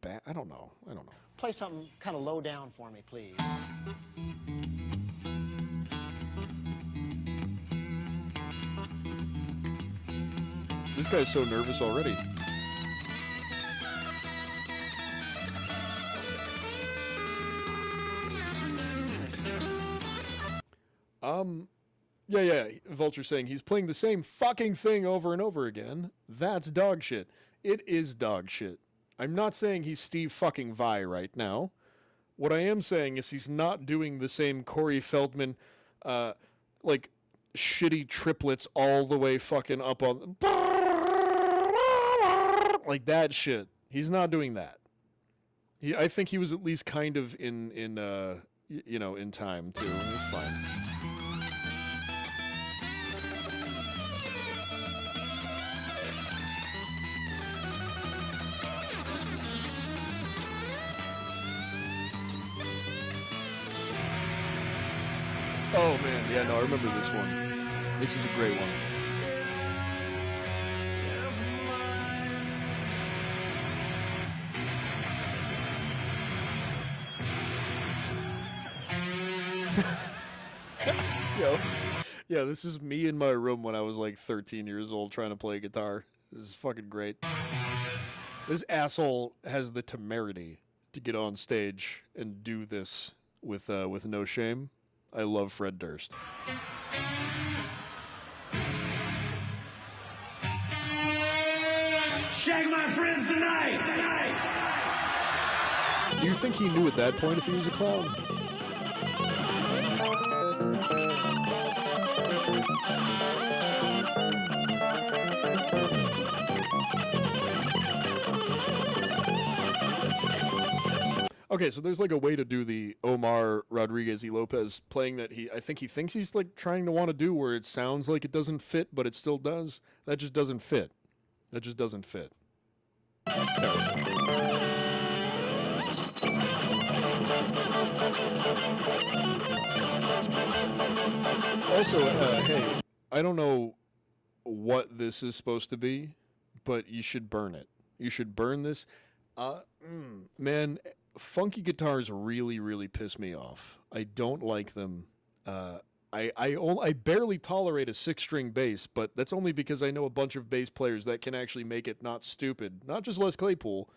bad. I don't know. Play something kind of low down for me, please. This guy's so nervous already. Yeah, Vulture saying he's playing the same fucking thing over and over again. That's dog shit. It is dog shit. I'm not saying he's Steve fucking Vai right now. What I am saying is he's not doing the same Corey Feldman, like, shitty triplets all the way fucking up on... Like that shit. He's not doing that. I think he was at least kind of in time, too. It's fine. Oh, man. Yeah, no, I remember this one. This is a great one. Yeah, this is me in my room when I was like 13 years old trying to play guitar. This is fucking great. This asshole has the temerity to get on stage and do this with no shame. I love Fred Durst. Shag my friends tonight! Do you think he knew at that point if he was a clown? Okay, so there's like a way to do the Omar Rodriguez y Lopez playing that I think he thinks he's like trying to want to do where it sounds like it doesn't fit, but it still does. That just doesn't fit. That just doesn't fit. It's terrible. Also, hey, I don't know what this is supposed to be, but you should burn it. You should burn this. Man, funky guitars really, really piss me off. I don't like them. I barely tolerate a 6-string bass, but that's only because I know a bunch of bass players that can actually make it not stupid. Not just Les Claypool.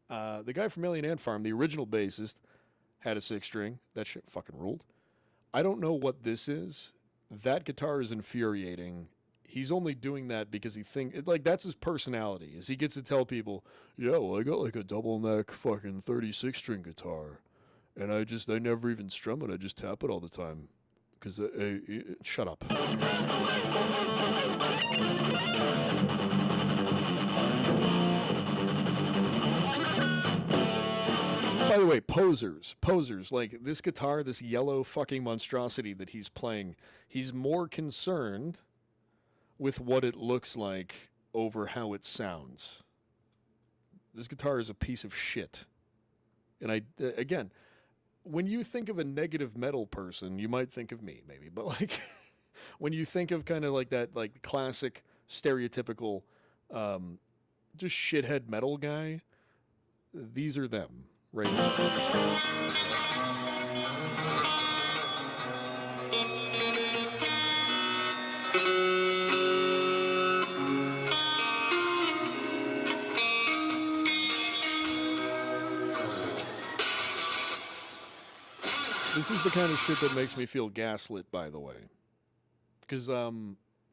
The guy from Alien Ant Farm, the original bassist, had a 6-string. That shit fucking ruled. I don't know what this is. That guitar is infuriating. He's only doing that because he that's his personality, is he gets to tell people, yeah, well, I got like a double neck fucking 36-string guitar, and I never even strum it, I just tap it all the time. Because, shut up. By the way, posers, like this guitar, this yellow fucking monstrosity that he's playing, he's more concerned with what it looks like over how it sounds. This guitar is a piece of shit. And again, when you think of a negative metal person, you might think of me, maybe, but like when you think of kind of like that, like classic stereotypical, just shithead metal guy, these are them right now. This is the kind of shit that makes me feel gaslit, by the way. Because,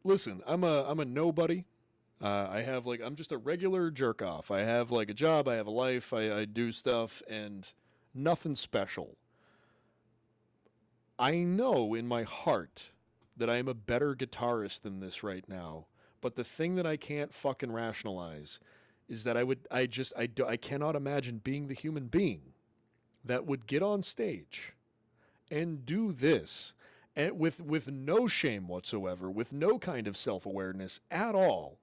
listen, I'm a nobody. I'm just a regular jerk off. I have like a job, I have a life, I do stuff, and nothing special. I know in my heart that I am a better guitarist than this right now, but the thing that I can't fucking rationalize is that I cannot imagine being the human being that would get on stage and do this and with no shame whatsoever, with no kind of self-awareness at all,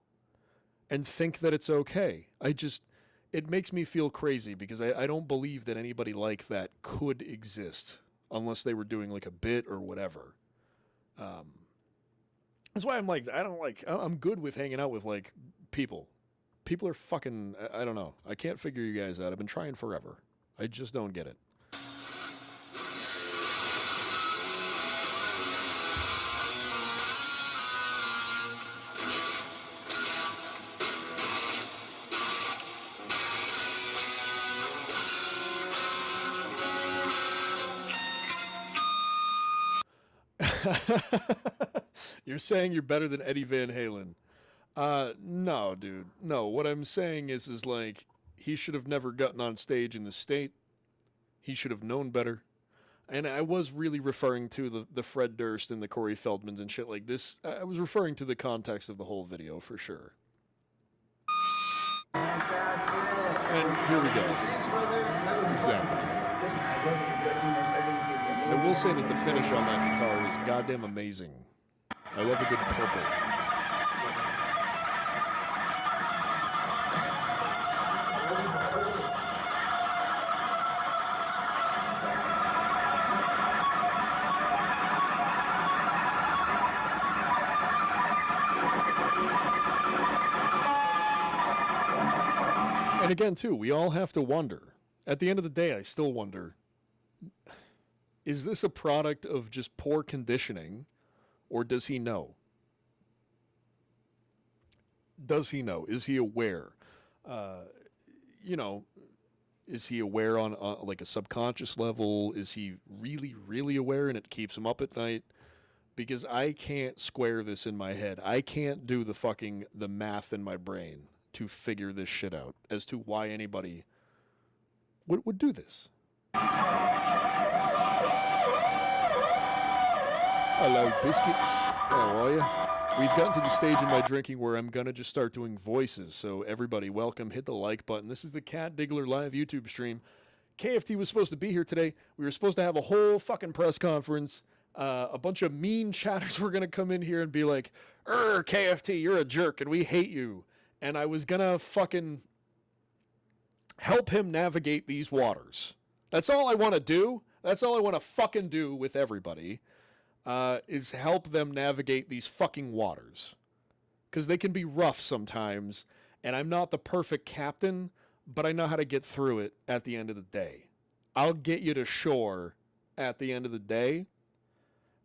and think that it's okay. It makes me feel crazy because I don't believe that anybody like that could exist unless they were doing like a bit or whatever. That's why I'm good with hanging out with like people. People are fucking, I don't know. I can't figure you guys out. I've been trying forever. I just don't get it. You're saying you're better than Eddie Van Halen. No, dude. No, what I'm saying is like, he should have never gotten on stage in the state. He should have known better. And I was really referring to the Fred Durst and the Corey Feldmans and shit like this. I was referring to the context of the whole video for sure. And here we go. Exactly. I will say that the finish on that guitar is goddamn amazing. I love a good purple. And again, too, we all have to wonder. At the end of the day, I still wonder, is this a product of just poor conditioning, or does he know? Does he know? Is he aware? Is he aware on like a subconscious level? Is he really, really aware and it keeps him up at night? Because I can't square this in my head. I can't do the math in my brain to figure this shit out as to why anybody would do this. Hello, biscuits. How are you? We've gotten to the stage in my drinking where I'm going to just start doing voices. So everybody, welcome. Hit the like button. This is the Cat Diggler live YouTube stream. KFT was supposed to be here today. We were supposed to have a whole fucking press conference. A bunch of mean chatters were going to come in here and be like, KFT, you're a jerk and we hate you. And I was going to fucking help him navigate these waters. That's all I want to do. That's all I want to fucking do with everybody. Is help them navigate these fucking waters. Because they can be rough sometimes, and I'm not the perfect captain, but I know how to get through it at the end of the day. I'll get you to shore at the end of the day.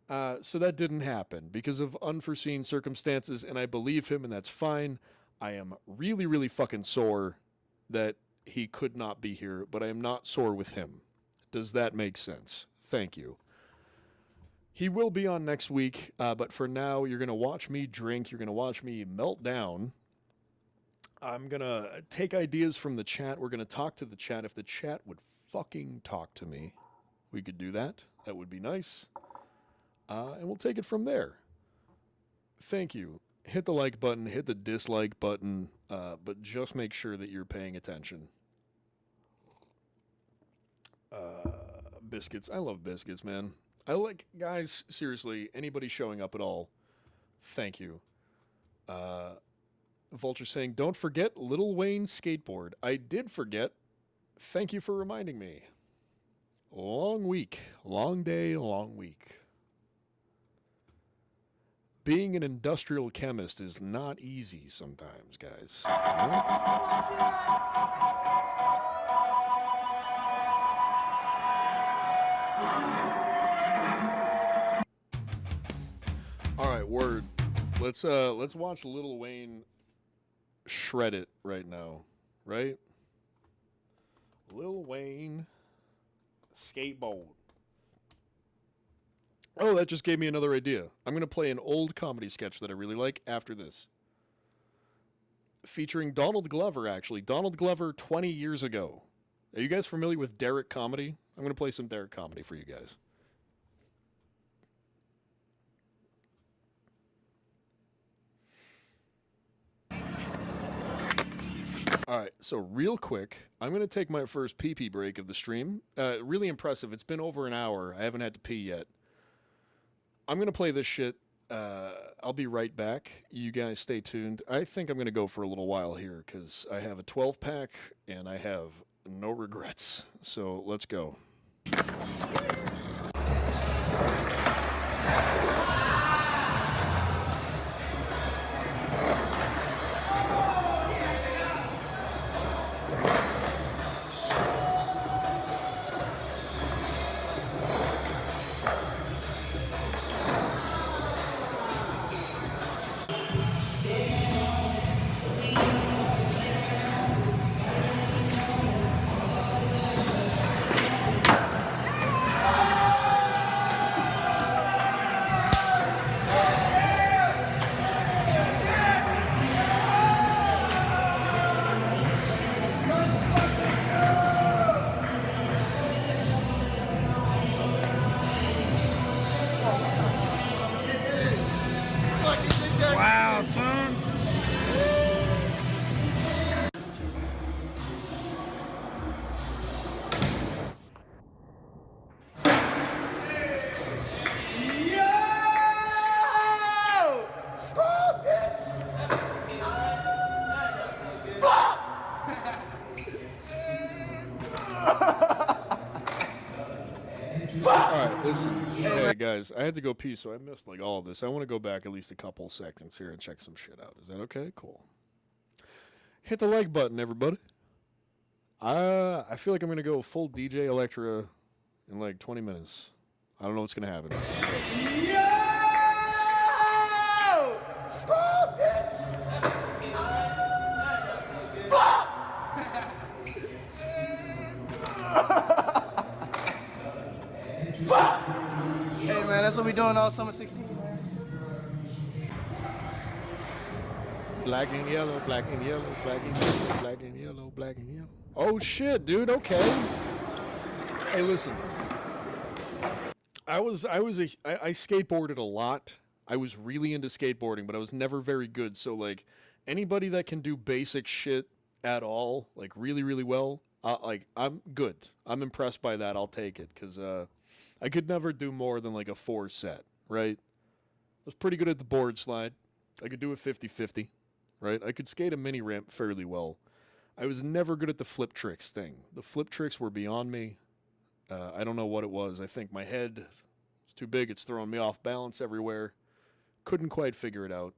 So that didn't happen because of unforeseen circumstances, and I believe him, and that's fine. I am really, really fucking sore that he could not be here, but I am not sore with him. Does that make sense? Thank you. He will be on next week, but for now, you're going to watch me drink. You're going to watch me melt down. I'm going to take ideas from the chat. We're going to talk to the chat. If the chat would fucking talk to me, we could do that. That would be nice. and we'll take it from there. Thank you. Hit the like button, hit the dislike button, but just make sure that you're paying attention. Biscuits. I love biscuits, man. I like, guys, seriously, anybody showing up at all, thank you. Vulture saying, don't forget Lil Wayne skateboard. I did forget. Thank you for reminding me. Long week. Long day, long week. Being an industrial chemist is not easy sometimes, guys. All right, word. Let's watch Lil Wayne shred it right now, right? Lil Wayne skateboard. Oh, that just gave me another idea. I'm going to play an old comedy sketch that I really like after this. Featuring Donald Glover, actually. Donald Glover 20 years ago. Are you guys familiar with Derek Comedy? I'm going to play some Derek Comedy for you guys. All right, so real quick, I'm going to take my first pee-pee break of the stream. Really impressive. It's been over an hour. I haven't had to pee yet. I'm going to play this shit. I'll be right back. You guys stay tuned. I think I'm going to go for a little while here because I have a 12-pack and I have no regrets. So let's go. Wow, son. Alright, listen. Hey, guys, I had to go pee, so I missed, like, all of this. I want to go back at least a couple seconds here and check some shit out. Is that okay? Cool. Hit the like button, everybody. I feel like I'm going to go full DJ Electra in, like, 20 minutes. I don't know what's going to happen. Hey man, that's what we doing all summer 16. Black and yellow, black and yellow, black and yellow, black and yellow, black and yellow. Oh shit, dude. Okay. Hey, listen. I skateboarded a lot. I was really into skateboarding, but I was never very good. So like anybody that can do basic shit at all, like really, really well, like I'm good. I'm impressed by that. I'll take it because I could never do more than like a 4 set, right? I was pretty good at the board slide. I could do a 50-50, right? I could skate a mini ramp fairly well. I was never good at the flip tricks thing. The flip tricks were beyond me. I don't know what it was. I think my head is too big. It's throwing me off balance everywhere. Couldn't quite figure it out.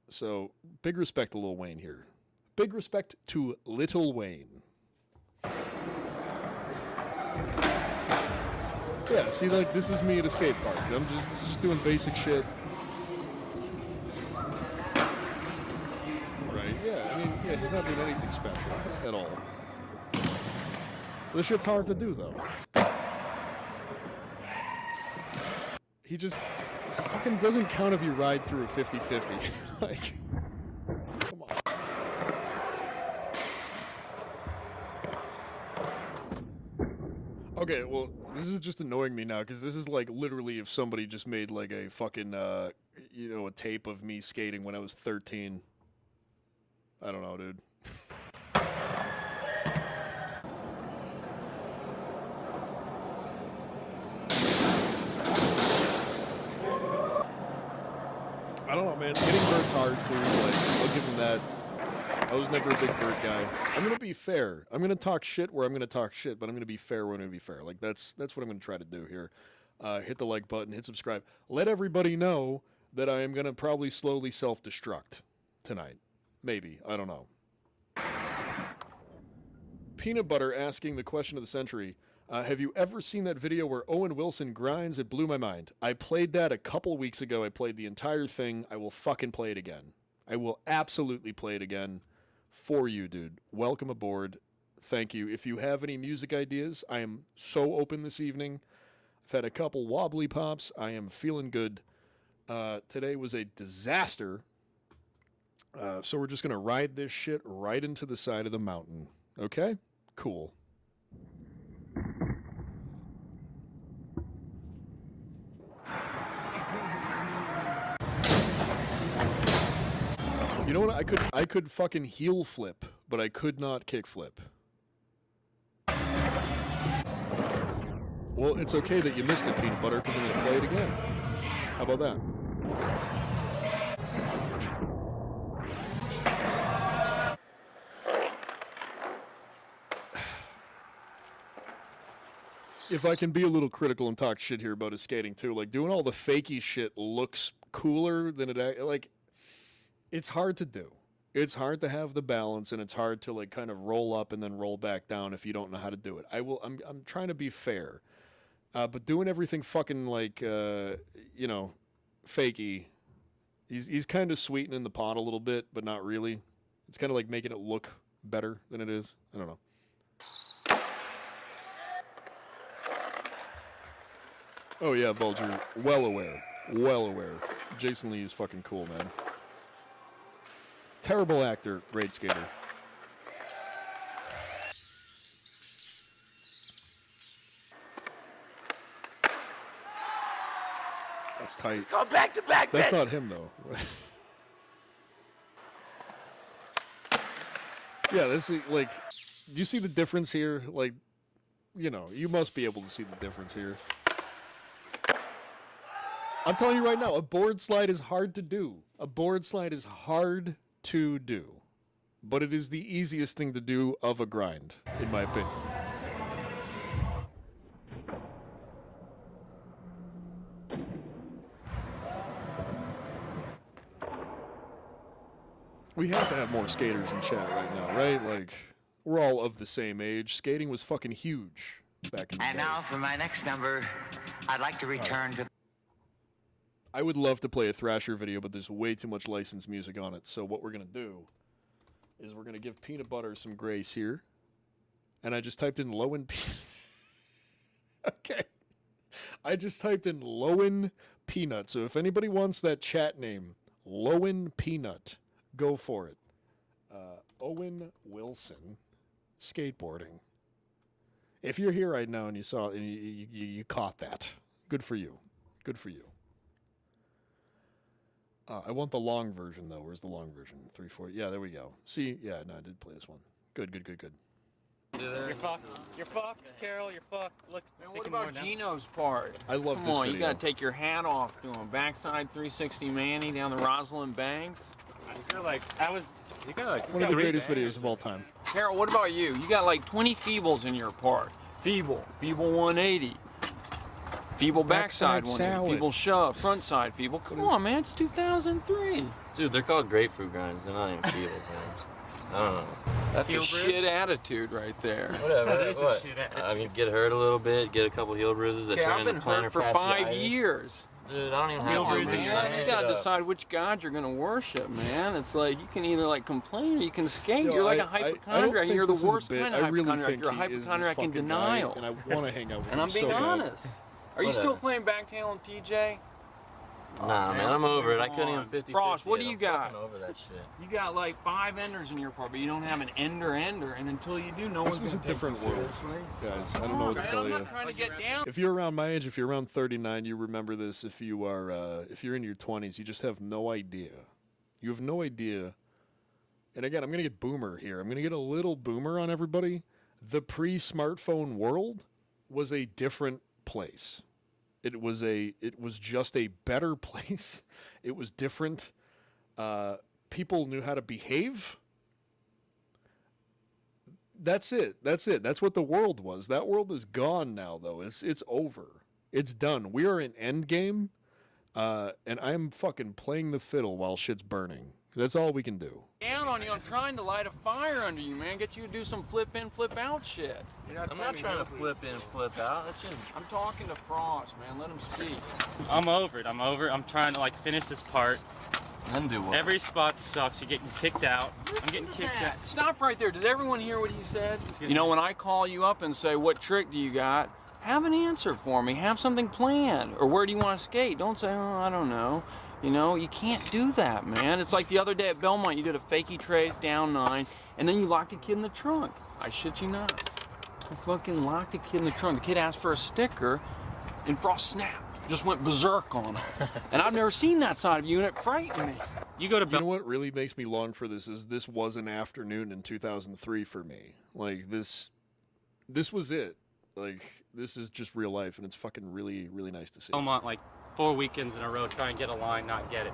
So, big respect to Lil Wayne here. Big respect to Little Wayne. Yeah, see, like, this is me at a skate park. I'm just doing basic shit. Right, yeah, I mean, yeah, he's not doing anything special at all. This shit's hard to do, though. He just fucking doesn't count if you ride through a 50-50. Like, come on. Okay, well, This is just annoying me now because this is like literally if somebody just made like a fucking, you know, a tape of me skating when I was 13. I don't know, dude. I don't know, man. Hitting Bert's hard too. Like, I'll give him that. I was never a big Bert guy. I'm gonna be fair. I'm gonna talk shit where I'm gonna talk shit, but I'm gonna be fair where I'm gonna be fair. Like that's what I'm gonna try to do here. Hit the like button, hit subscribe. Let everybody know that I am gonna probably slowly self-destruct tonight. Maybe. I don't know. Peanut Butter asking the question of the century. Have you ever seen that video where Owen Wilson grinds? It blew my mind. I played that a couple weeks ago. I played the entire thing. I will fucking play it again. I will absolutely play it again for you, dude. Welcome aboard. Thank you. If you have any music ideas, I am so open this evening. I've had a couple wobbly pops. I am feeling good. Today was a disaster. So we're just going to ride this shit right into the side of the mountain. Okay? Cool. You know what? I could fucking heel flip, but I could not kick flip. Well, it's okay that you missed it, Peanut Butter, because I'm going to play it again. How about that? If I can be a little critical and talk shit here about his skating too, like doing all the fakey shit looks cooler than it like. It's hard to do. It's hard to have the balance, and it's hard to like kind of roll up and then roll back down if you don't know how to do it. I'm trying to be fair, but doing everything fucking like you know, fakey. He's kind of sweetening the pot a little bit, but not really. It's kind of like making it look better than it is. I don't know. Oh yeah, Vulture. Well aware. Well aware. Jason Lee is fucking cool, man. Terrible actor, great skater. That's tight. Go back to back. That's not him though. Yeah, this is like, do you see the difference here? Like, you know, you must be able to see the difference here. I'm telling you right now, a board slide is hard to do. A board slide is hard to do, but it is the easiest thing to do of a grind, in my opinion. We have to have more skaters in chat right now, right? Like, we're all of the same age. Skating was fucking huge back in the day. And now for my next number, I'd like to return to... I would love to play a Thrasher video, but there's way too much licensed music on it. So what we're going to do is we're going to give Peanut Butter some grace here. And I just typed in Lowen Peanut. Okay. I just typed in Lowen Peanut. So if anybody wants that chat name, Lowen Peanut, go for it. Owen Wilson, skateboarding. If you're here right now and you saw and you caught that, good for you. Good for you. I want the long version, though. Where's the long version? 340. Yeah, there we go. See? Yeah, no, I did play this one. Good, good, good, good. You're fucked. You're fucked, Carol. You're fucked. Look, it's What sticking more about now. Gino's part? I love Come this on, video. you gotta take your hat off to him. Backside 360 Manny down the Rosalind Banks. I feel like I was. You got like One of the greatest videos of all time. Carol, what about you? You got like 20 feebles in your part. Feeble 180. Feeble backside Backside 180. salad. Feeble shove, front side feeble. Come on, man, it's 2003. Dude, they're called grapefruit grinds. They're not even feebles, man. I don't know. That's Heel a bruise? shit attitude right there. Whatever. That is a what? shit attitude. I mean, get hurt a little bit, get a couple heel bruises that Okay, turn I've into been plantar hurt for fasciitis. 5 years. Dude, I don't even Heel have heel bruises, bruises. man. I You made gotta it up. decide which god you're gonna worship, man. It's like you can either like complain or you can skate. You're like a hypochondriac. You're the worst kind of hypochondriac. You're a hypochondriac in denial. And I want to hang out with And him I'm being so bad. honest. Are you still Whatever. playing Backtail and TJ? Nah, man, I'm over it. I couldn't even 50-50. Frost, what do you I'm got? fucking over that shit. You got like 5 enders in your part, but you don't have an ender, and until you do, no one's This was a gonna take different you world, seriously. guys. I don't know what to Man, tell I'm you. not trying to get down. If you're around my age, if you're around 39, you remember this. If you are, if you're in your 20s, you just have no idea. You have no idea. And again, I'm gonna get boomer here. I'm gonna get a little boomer on everybody. The pre-smartphone world was a different place. It was just a better place. It was different. People knew how to behave. That's it. That's what the world was. That world is gone now, though. It's over. It's done. We are in endgame, and I'm fucking playing the fiddle while shit's burning. That's all we can do. Down on you. I'm trying to light a fire under you, man. Get you to do some flip in, flip out shit. I'm not trying to flip in, flip out. That's just. I'm talking to Frost, man. Let him speak. I'm over it. I'm trying to like finish this part. Then do what? Every spot sucks. You're getting kicked out. I'm getting kicked out. Stop right there. Did everyone hear what he said? You know, when I call you up and say, what trick do you got? Have an answer for me. Have something planned. Or where do you want to skate? Don't say, oh, I don't know. You know, you can't do that, man. It's like the other day at Belmont, you did a fakie trace, down 9, and then you locked a kid in the trunk. I shit you not. I fucking locked a kid in the trunk. The kid asked for a sticker, and Frost snapped. Just went berserk on him. And I've never seen that side of you, and it frightened me. You know what really makes me long for this is this was an afternoon in 2003 for me. Like, this was it. Like, this is just real life, and it's fucking really, really nice to see. Belmont like 4 weekends in a row, try and get a line, not get it.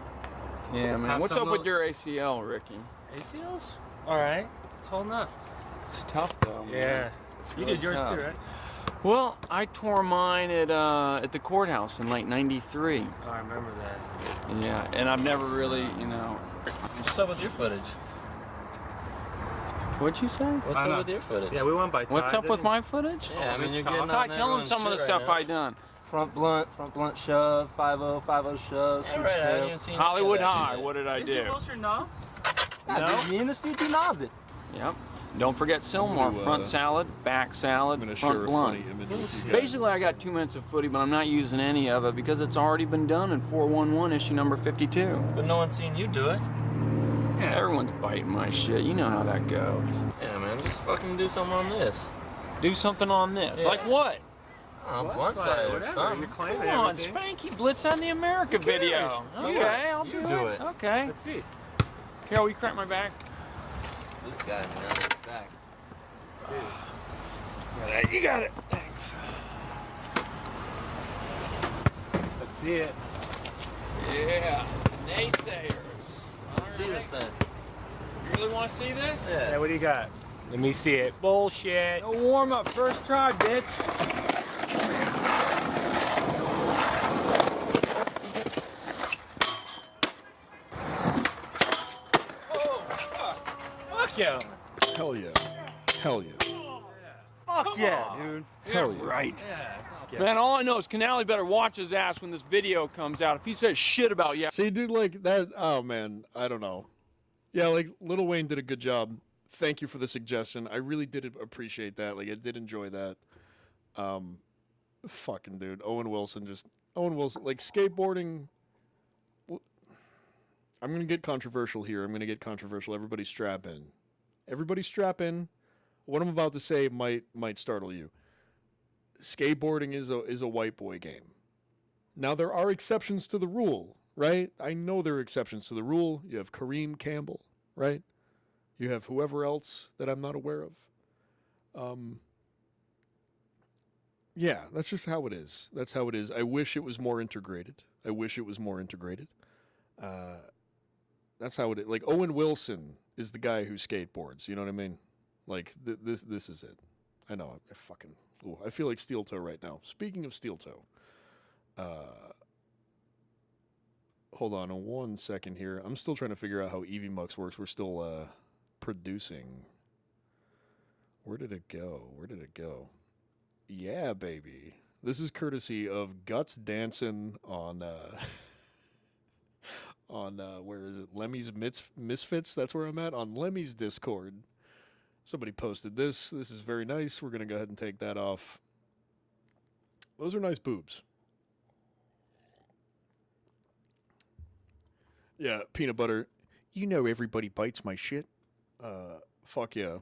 Yeah, man. What's up with your ACL, Ricky? ACLs? All right. It's holding up. It's tough, though, man. Yeah. It's You really did yours tough. too, right? Well, I tore mine at the courthouse in like '93. Oh, I remember that. Yeah, and I've never really, you know. What's up with your footage? What'd you say? What's up with your footage? Yeah, we went by What's up with my footage? Yeah, I mean, you're getting Ty, on tell him some of the stuff I done. Front blunt shove, 5-0, 5-0 shove. Yeah, right, I haven't even seen Hollywood any of that High, shit. what did I Is do? it Wilshire knobbed? No. Me and the Snoopy knobbed it. Yep. Don't forget Sylmar, front salad, back salad, front blunt. Basically, I got 2 minutes of footy, but I'm not using any of it because it's already been done in 411 issue number 52. But no one's seen you do it. Yeah, everyone's biting my shit. You know how that goes. Yeah, man, just fucking do something on this. Do something on this. Yeah. Like what? Blunt side or something. Come on, Spanky Blitz on the America video. Okay, I'll You do do it. it. Okay. Let's see. Carol, will you crack my back? This guy, man, on his back. You got it. Thanks. Let's see it. Yeah. Naysayers. Let's see this thing. You really want to see this? Yeah, what do you got? Let me see it. Bullshit. No warm up. First try, bitch. Fuck yeah. Hell yeah. Hell yeah. Fuck yeah, dude. Hell yeah. Right. Yeah. Man, all I know is Canale better watch his ass when this video comes out. If he says shit about you. See, dude, like that. Oh man, I don't know. Yeah, like Lil Wayne did a good job. Thank you for the suggestion. I really did appreciate that. Like, I did enjoy that. Fucking dude, Owen Wilson, like skateboarding. I'm gonna get controversial here. Everybody strap in. Everybody strap in. What I'm about to say might startle you. Skateboarding is a white boy game. Now, there are exceptions to the rule, right? I know there are exceptions to the rule. You have Kareem Campbell, right? You have whoever else that I'm not aware of. Yeah, that's just how it is. That's how it is. I wish it was more integrated. That's how it is. Like, Owen Wilson is the guy who skateboards. You know what I mean? Like, this is it. I know. I feel like Steel Toe right now. Speaking of Steel Toe, hold on 1 second here. I'm still trying to figure out how Evie Mux works. We're still producing. Where did it go? Yeah, baby. This is courtesy of Guts Dancing on where is it? Lemmy's Misfits. That's where I'm at, on Lemmy's Discord. Somebody posted this. This is very nice. We're going to go ahead and take that off. Those are nice boobs. Yeah, peanut butter. You know everybody bites my shit. Fuck yeah.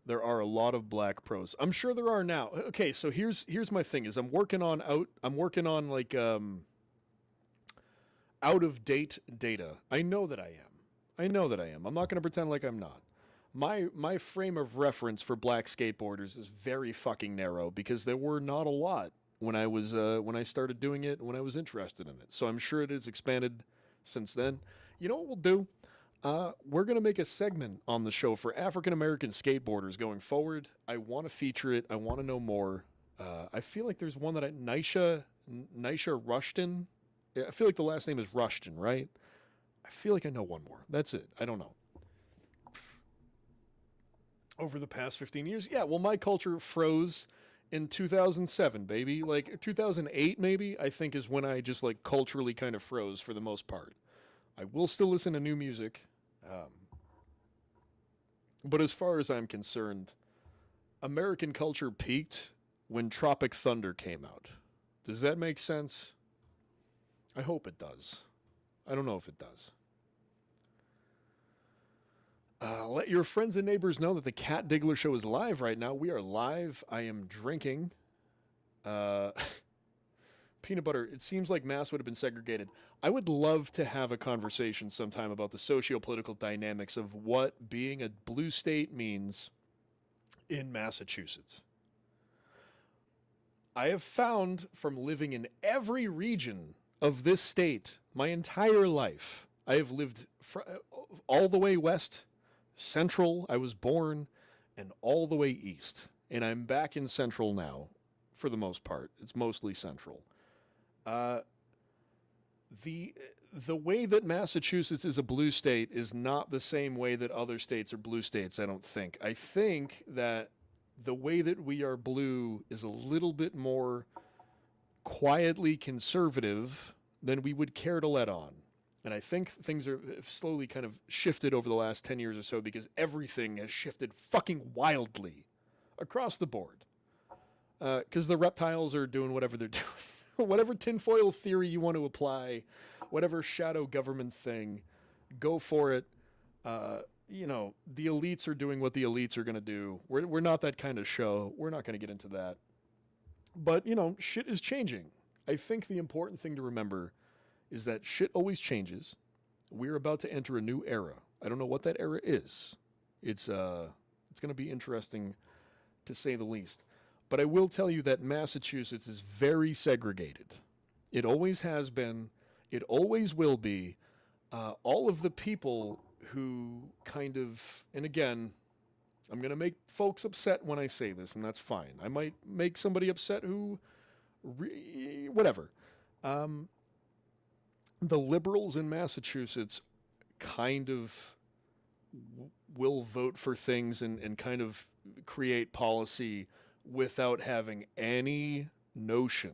There are a lot of black pros. I'm sure there are now. Okay, so here's my thing is I'm working on like out of date data. I know that I am. I'm not going to pretend like I'm not. My frame of reference for black skateboarders is very fucking narrow because there were not a lot when I started doing it, when I was interested in it. So I'm sure it has expanded since then. You know what we'll do? We're going to make a segment on the show for African-American skateboarders going forward. I want to feature it. I want to know more. I feel like there's one that Nisha Rushton. I feel like the last name is Rushton, right? I feel like I know one more. That's it. I don't know. Over the past 15 years? Yeah, well, my culture froze in 2007, baby. Like 2008, maybe, I think is when I just like culturally kind of froze for the most part. I will still listen to new music. But as far as I'm concerned, American culture peaked when Tropic Thunder came out. Does that make sense? I hope it does. I don't know if it does. Let your friends and neighbors know that the Cat Diggler Show is live right now. We are live. I am drinking. Peanut butter, it seems like Mass would have been segregated. I would love to have a conversation sometime about the socio-political dynamics of what being a blue state means in Massachusetts. I have found from living in every region of this state my entire life. I have lived all the way west, central, I was born, and all the way east. And I'm back in central now, for the most part. It's mostly central. The way that Massachusetts is a blue state is not the same way that other states are blue states, I don't think. I think that the way that we are blue is a little bit more quietly conservative than we would care to let on. And I think things have slowly kind of shifted over the last 10 years or so because everything has shifted fucking wildly across the board. Because the reptiles are doing whatever they're doing. Whatever tinfoil theory you want to apply, whatever shadow government thing, go for it. You know, the elites are doing what the elites are going to do. We're not that kind of show. We're not going to get into that. But, you know, shit is changing. I think the important thing to remember is that shit always changes. We're about to enter a new era. I don't know what that era is. It's going to be interesting, to say the least. But I will tell you that Massachusetts is very segregated. It always has been. It always will be. All of the people who kind of, and again, I'm going to make folks upset when I say this, and that's fine. I might make somebody upset who, whatever. The liberals in Massachusetts kind of will vote for things and kind of create policy without having any notion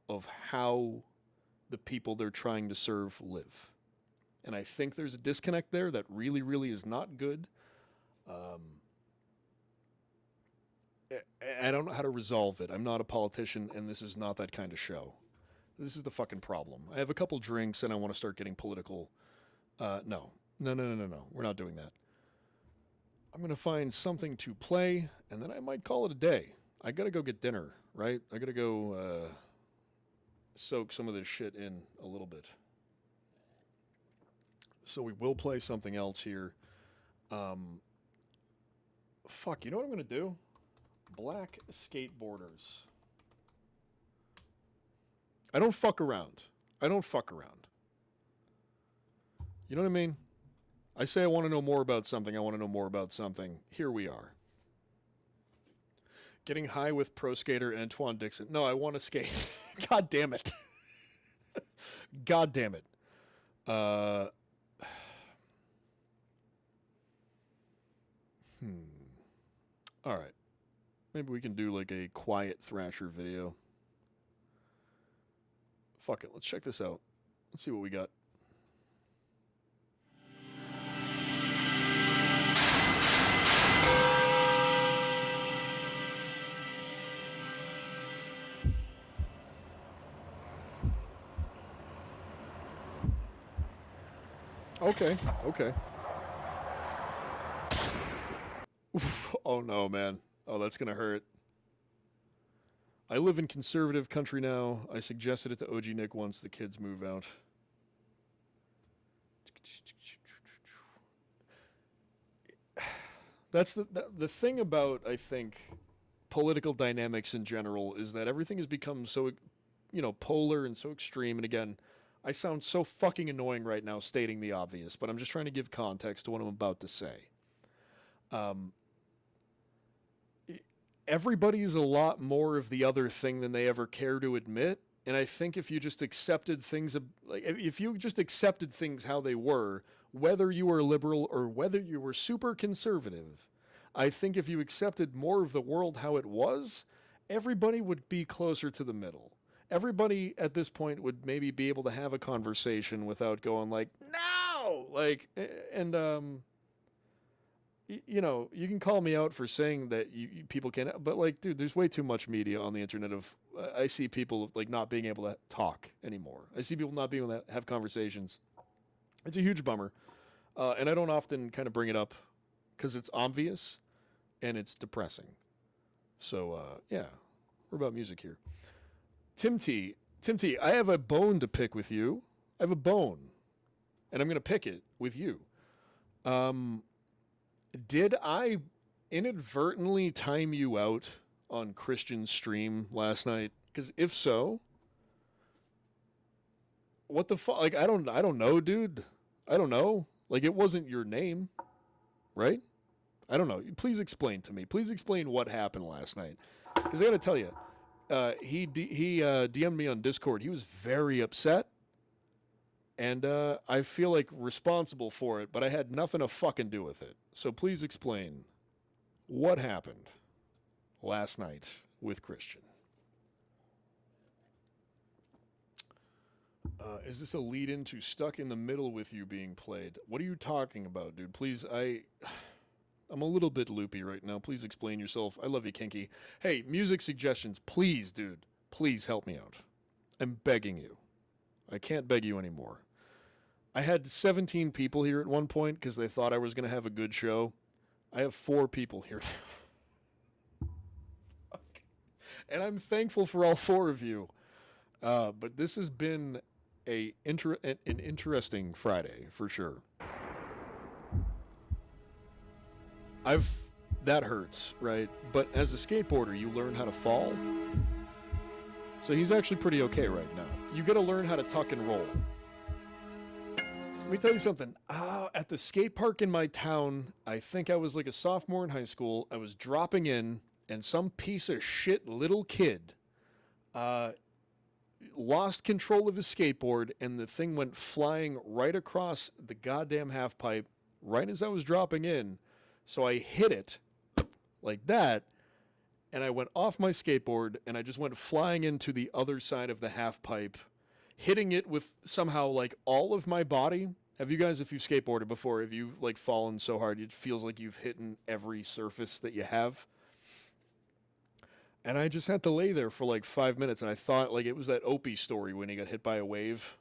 of how the people they're trying to serve live. And I think there's a disconnect there that really, really is not good. I don't know how to resolve it. I'm not a politician, and this is not that kind of show. This is the fucking problem. I have a couple drinks, and I want to start getting political. No. We're not doing that. I'm going to find something to play, and then I might call it a day. I got to go get dinner, right? I got to go soak some of this shit in a little bit. So we will play something else here. Fuck, you know what I'm going to do? Black skateboarders. I don't fuck around. You know what I mean? I say I want to know more about something. Here we are. Getting high with pro skater Antoine Dixon. No, I want to skate. God damn it. God damn it. All right. Maybe we can do like a quiet Thrasher video. Fuck it. Let's check this out. Let's see what we got. Okay. Oof. Oh no, man. Oh, that's gonna hurt. I live in conservative country now. I suggested it to OG Nick once the kids move out. That's the thing about, I think, political dynamics in general is that everything has become so, polar and so extreme. And again, I sound so fucking annoying right now stating the obvious, but I'm just trying to give context to what I'm about to say. Everybody's a lot more of the other thing than they ever care to admit. And I think if you just accepted things, if you just accepted things how they were, whether you were liberal or whether you were super conservative, I think if you accepted more of the world how it was, everybody would be closer to the middle. Everybody at this point would maybe be able to have a conversation without going like, no! You can call me out for saying that people can't, but like, dude, there's way too much media on the internet of, I see people like not being able to talk anymore. I see people not being able to have conversations. It's a huge bummer. And I don't often kind of bring it up because it's obvious and it's depressing. So, yeah, we're about music here. Tim T, I have a bone to pick with you. I have a bone, and I'm going to pick it with you. Did I inadvertently time you out on Christian's stream last night? Because if so, what the fuck? Like, I don't know, dude. I don't know. Like, it wasn't your name, right? I don't know. Please explain to me. Please explain what happened last night. Because I got to tell you, he DM'd me on Discord. He was very upset. And I feel like responsible for it, but I had nothing to fucking do with it. So please explain what happened last night with Christian. Is this a lead into Stuck in the Middle with You being played? What are you talking about, dude? Please, I'm a little bit loopy right now. Please explain yourself. I love you, Kinky. Hey, music suggestions, please, dude. Please help me out. I'm begging you. I can't beg you anymore. I had 17 people here at one point because they thought I was going to have a good show. I have 4 people here. And I'm thankful for all 4 of you. But this has been an interesting Friday, for sure. That hurts, right? But as a skateboarder, you learn how to fall. So he's actually pretty okay right now. You got to learn how to tuck and roll. Let me tell you something. At the skate park in my town, I think I was like a sophomore in high school. I was dropping in, and some piece of shit little kid lost control of his skateboard, and the thing went flying right across the goddamn half pipe right as I was dropping in. So I hit it like that, and I went off my skateboard, and I just went flying into the other side of the half pipe, hitting it with somehow like all of my body. Have you guys, if you've skateboarded before, have you like fallen so hard it feels like you've hit every surface that you have? And I just had to lay there for like 5 minutes, and I thought like it was that Opie story when he got hit by a wave.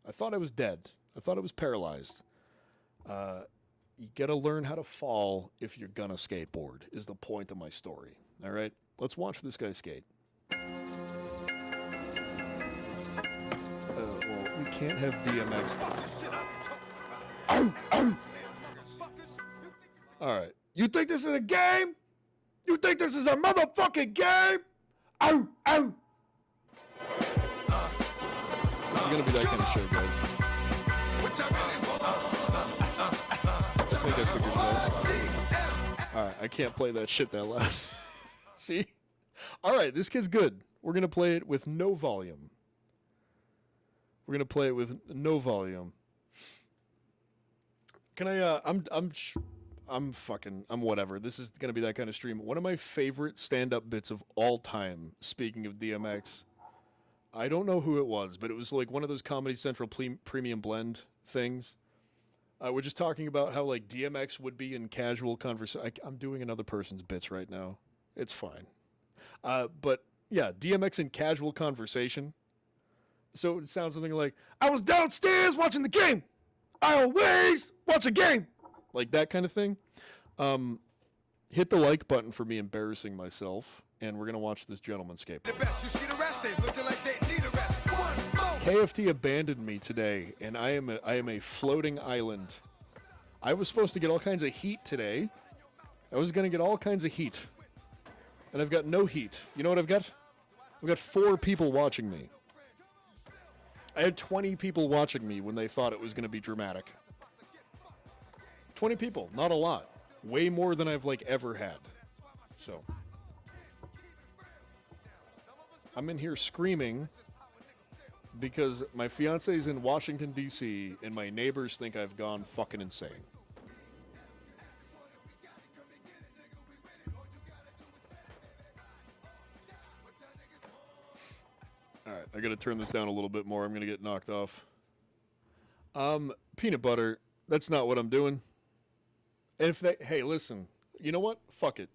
I thought I was dead. I thought I was paralyzed. You got to learn how to fall if you're going to skateboard, is the point of my story. All right? Let's watch this guy skate. Well, we can't have DMX. All right. You think this is a game? You think this is a motherfucking game? Ow! Ow! This is going to be that kind of show, guys. I think I figured it out. All right, I can't play that shit that loud. See? All right, this kid's good. We're going to play it with no volume. We're going to play it with no volume. Can I, I'm whatever. This is going to be that kind of stream. One of my favorite stand-up bits of all time, speaking of DMX, I don't know who it was, but it was like one of those Comedy Central premium blend things. We're just talking about how like DMX would be in casual conversation. I'm doing another person's bits right now. It's fine. But yeah, DMX in casual conversation. So it sounds something like, I was downstairs watching the game. I always watch a game. Like that kind of thing. Hit the like button for me embarrassing myself, and we're going to watch this gentleman skate. KFT abandoned me today, and I am a floating island. I was supposed to get all kinds of heat today. I was going to get all kinds of heat. And I've got no heat. You know what I've got? I've got 4 people watching me. I had 20 people watching me when they thought it was going to be dramatic. 20 people, not a lot. Way more than I've ever had. So I'm in here screaming because my fiance's in Washington, D.C., and my neighbors think I've gone fucking insane. All right, I got to turn this down a little bit more. I'm going to get knocked off. Peanut butter, that's not what I'm doing. And if they, hey, listen, you know what? Fuck it.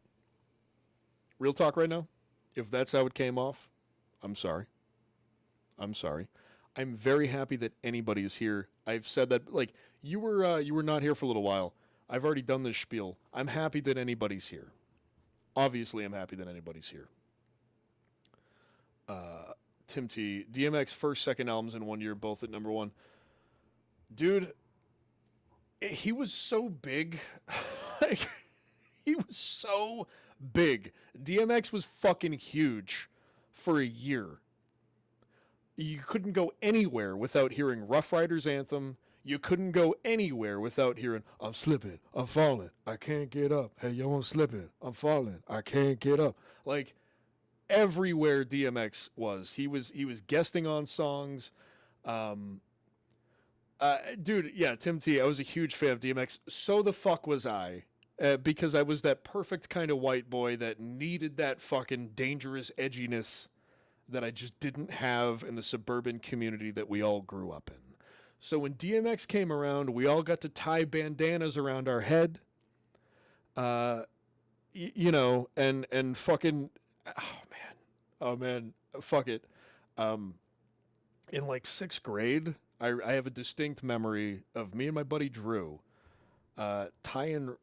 Real talk right now. If that's how it came off, I'm sorry. I'm sorry. I'm very happy that anybody is here. I've said that, you were not here for a little while. I've already done this spiel. I'm happy that anybody's here. Obviously, I'm happy that anybody's here. Tim T. DMX first, second albums in 1 year, both at number 1. Dude, he was so big. He was so big. DMX was fucking huge for a year. You couldn't go anywhere without hearing Rough Riders Anthem. You couldn't go anywhere without hearing, I'm slipping, I'm falling, I can't get up. Hey, yo, I'm slipping, I'm falling, I can't get up. Everywhere DMX was. He was guesting on songs. Dude, yeah, Tim T, I was a huge fan of DMX. So the fuck was I. Because I was that perfect kind of white boy that needed that fucking dangerous edginess that I just didn't have in the suburban community that we all grew up in. So when DMX came around, we all got to tie bandanas around our head. And fucking, oh man, fuck it. In 6th grade, I have a distinct memory of me and my buddy Drew tying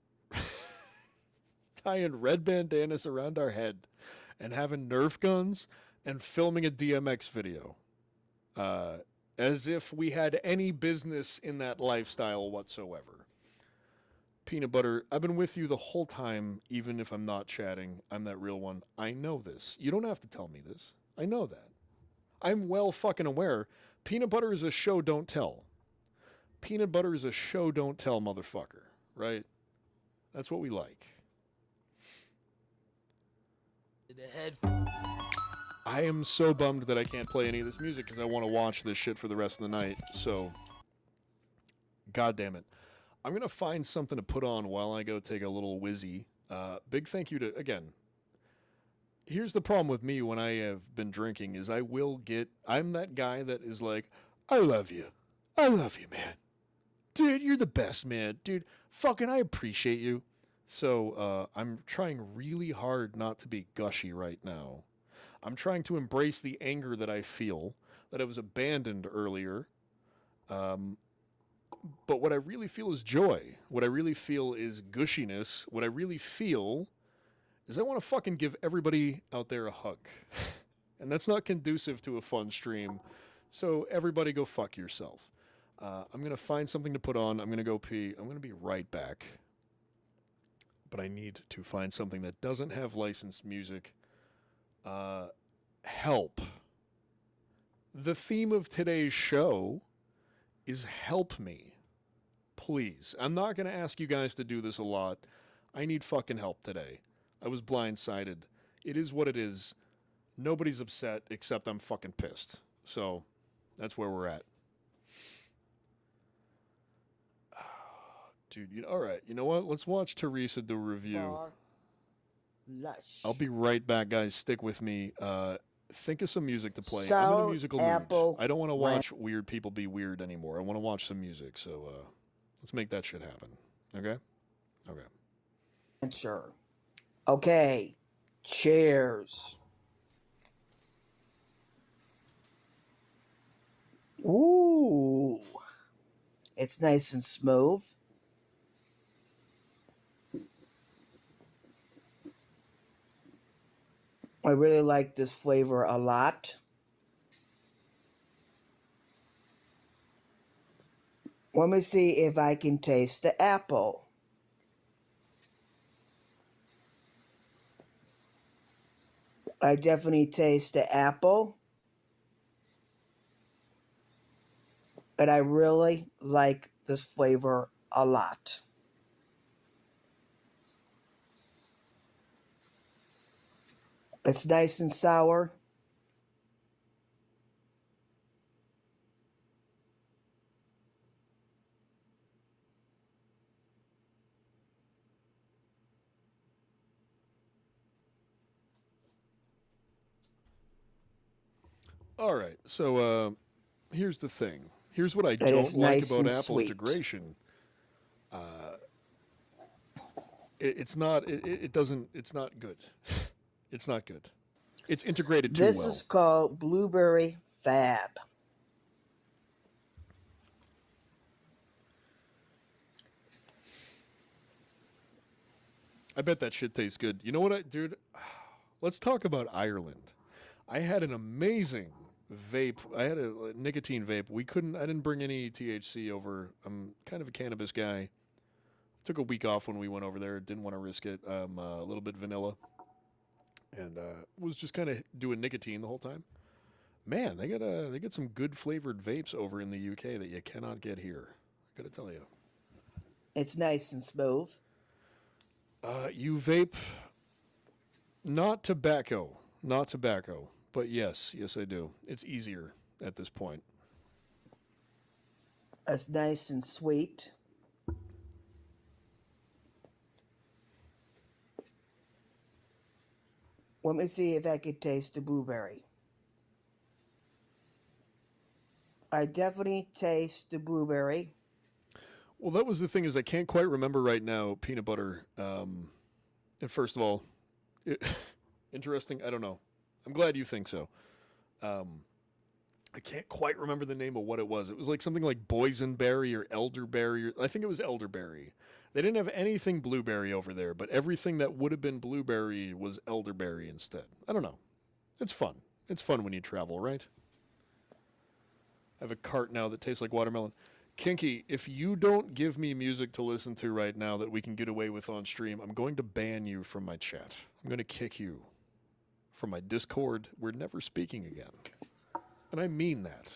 red bandanas around our head and having Nerf guns and filming a DMX video. As if we had any business in that lifestyle whatsoever. Peanut butter, I've been with you the whole time, even if I'm not chatting. I'm that real one. I know this. You don't have to tell me this. I know that. I'm well fucking aware. Peanut butter is a show don't tell. Peanut butter is a show don't tell motherfucker, right? That's what we like. I am so bummed that I can't play any of this music because I want to watch this shit for the rest of the night. So, God damn it. I'm going to find something to put on while I go take a little whizzy. Big thank you to, again, here's the problem with me when I have been drinking is I'm that guy that is like, I love you. I love you, man. Dude, you're the best, man. Dude, fucking I appreciate you. So I'm trying really hard not to be gushy right now. I'm trying to embrace the anger that I feel, that I was abandoned earlier. But what I really feel is joy. What I really feel is gushiness. What I really feel is I want to fucking give everybody out there a hug. And that's not conducive to a fun stream. So everybody go fuck yourself. I'm going to find something to put on. I'm going to go pee. I'm going to be right back. But I need to find something that doesn't have licensed music. Help. The theme of today's show is help me. Please. I'm not going to ask you guys to do this a lot. I need fucking help today. I was blindsided. It is what it is. Nobody's upset except I'm fucking pissed. So that's where we're at. Dude, all right. You know what? Let's watch Teresa do a review. I'll be right back, guys. Stick with me. Think of some music to play. I'm in a musical mood. I don't want to watch weird people be weird anymore. I want to watch some music. So let's make that shit happen. Okay? Okay. Sure. Okay. Cheers. Ooh. It's nice and smooth. I really like this flavor a lot. Let me see if I can taste the apple. I definitely taste the apple. But I really like this flavor a lot. It's nice and sour. All right, so here's the thing. Here's what I It don't is like nice about and Apple sweet. integration. It's not. It doesn't. It's not good. It's not good. It's integrated too This well. is called Blueberry Fab. I bet that shit tastes good. You know what, dude? Let's talk about Ireland. I had an amazing vape. I had a nicotine vape. I didn't bring any THC over. I'm kind of a cannabis guy. Took a week off when we went over there. Didn't want to risk it. A little bit vanilla. And was just kind of doing nicotine the whole time. Man, they got some good flavored vapes over in the UK that you cannot get here. I gotta tell you. It's nice and smooth. You vape not tobacco, but yes, I do. It's easier at this point. It's nice and sweet. Let me see if I can taste the blueberry. I definitely taste the blueberry. Well, that was the thing, is I can't quite remember right now peanut butter. And first of all, interesting. I don't know. I'm glad you think so. I can't quite remember the name of what it was. It was like something like boysenberry or elderberry. I think it was elderberry. They didn't have anything blueberry over there, but everything that would have been blueberry was elderberry instead. I don't know. It's fun. It's fun when you travel, right? I have a cart now that tastes like watermelon. Kinky, if you don't give me music to listen to right now that we can get away with on stream, I'm going to ban you from my chat. I'm going to kick you from my Discord. We're never speaking again. And I mean that.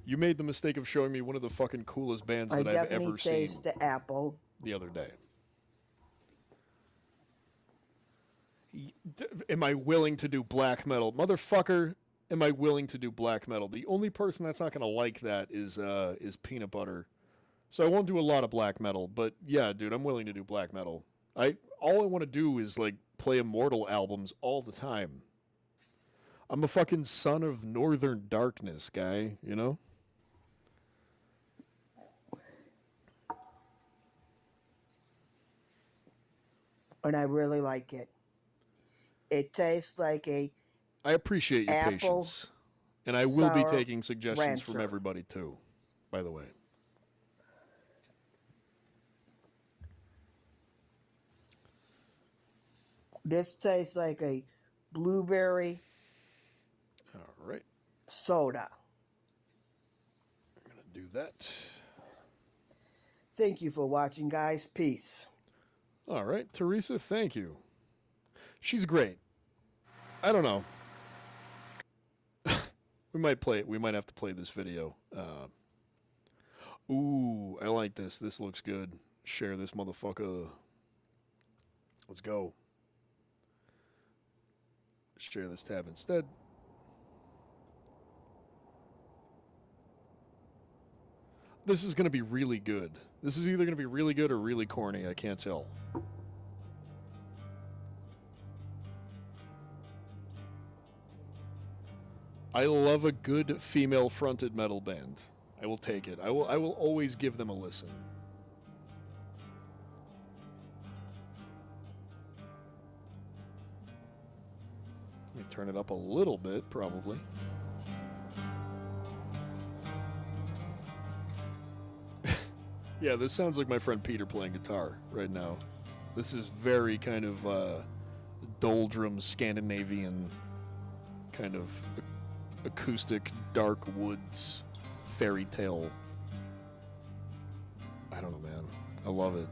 You made the mistake of showing me one of the fucking coolest bands that I've ever seen. I definitely taste the apple. The other day. Am I willing to do black metal? Motherfucker, am I willing to do black metal? The only person that's not going to like that is Peanut Butter. So I won't do a lot of black metal, but yeah, dude, I'm willing to do black metal. All I want to do is like play Immortal albums all the time. I'm a fucking son of Northern Darkness guy, you know? And I really like it. It tastes like a I appreciate your patience. And I will be taking suggestions from rancher. everybody too, by the way. This tastes like a blueberry All right. soda. I'm going to do that. Thank you for watching, guys. Peace. All right, Teresa, thank you. She's great. I don't know. We might have to play this video. Ooh, I like this. This looks good. Share this motherfucker. Let's go. Share this tab instead. This is going to be really good. This is either going to be really good or really corny. I can't tell. I love a good female-fronted metal band. I will take it. I will always give them a listen. Let me turn it up a little bit, probably. Yeah, this sounds like my friend Peter playing guitar right now. This is very kind of doldrum Scandinavian kind of acoustic dark woods fairy tale. I don't know, man. I love it.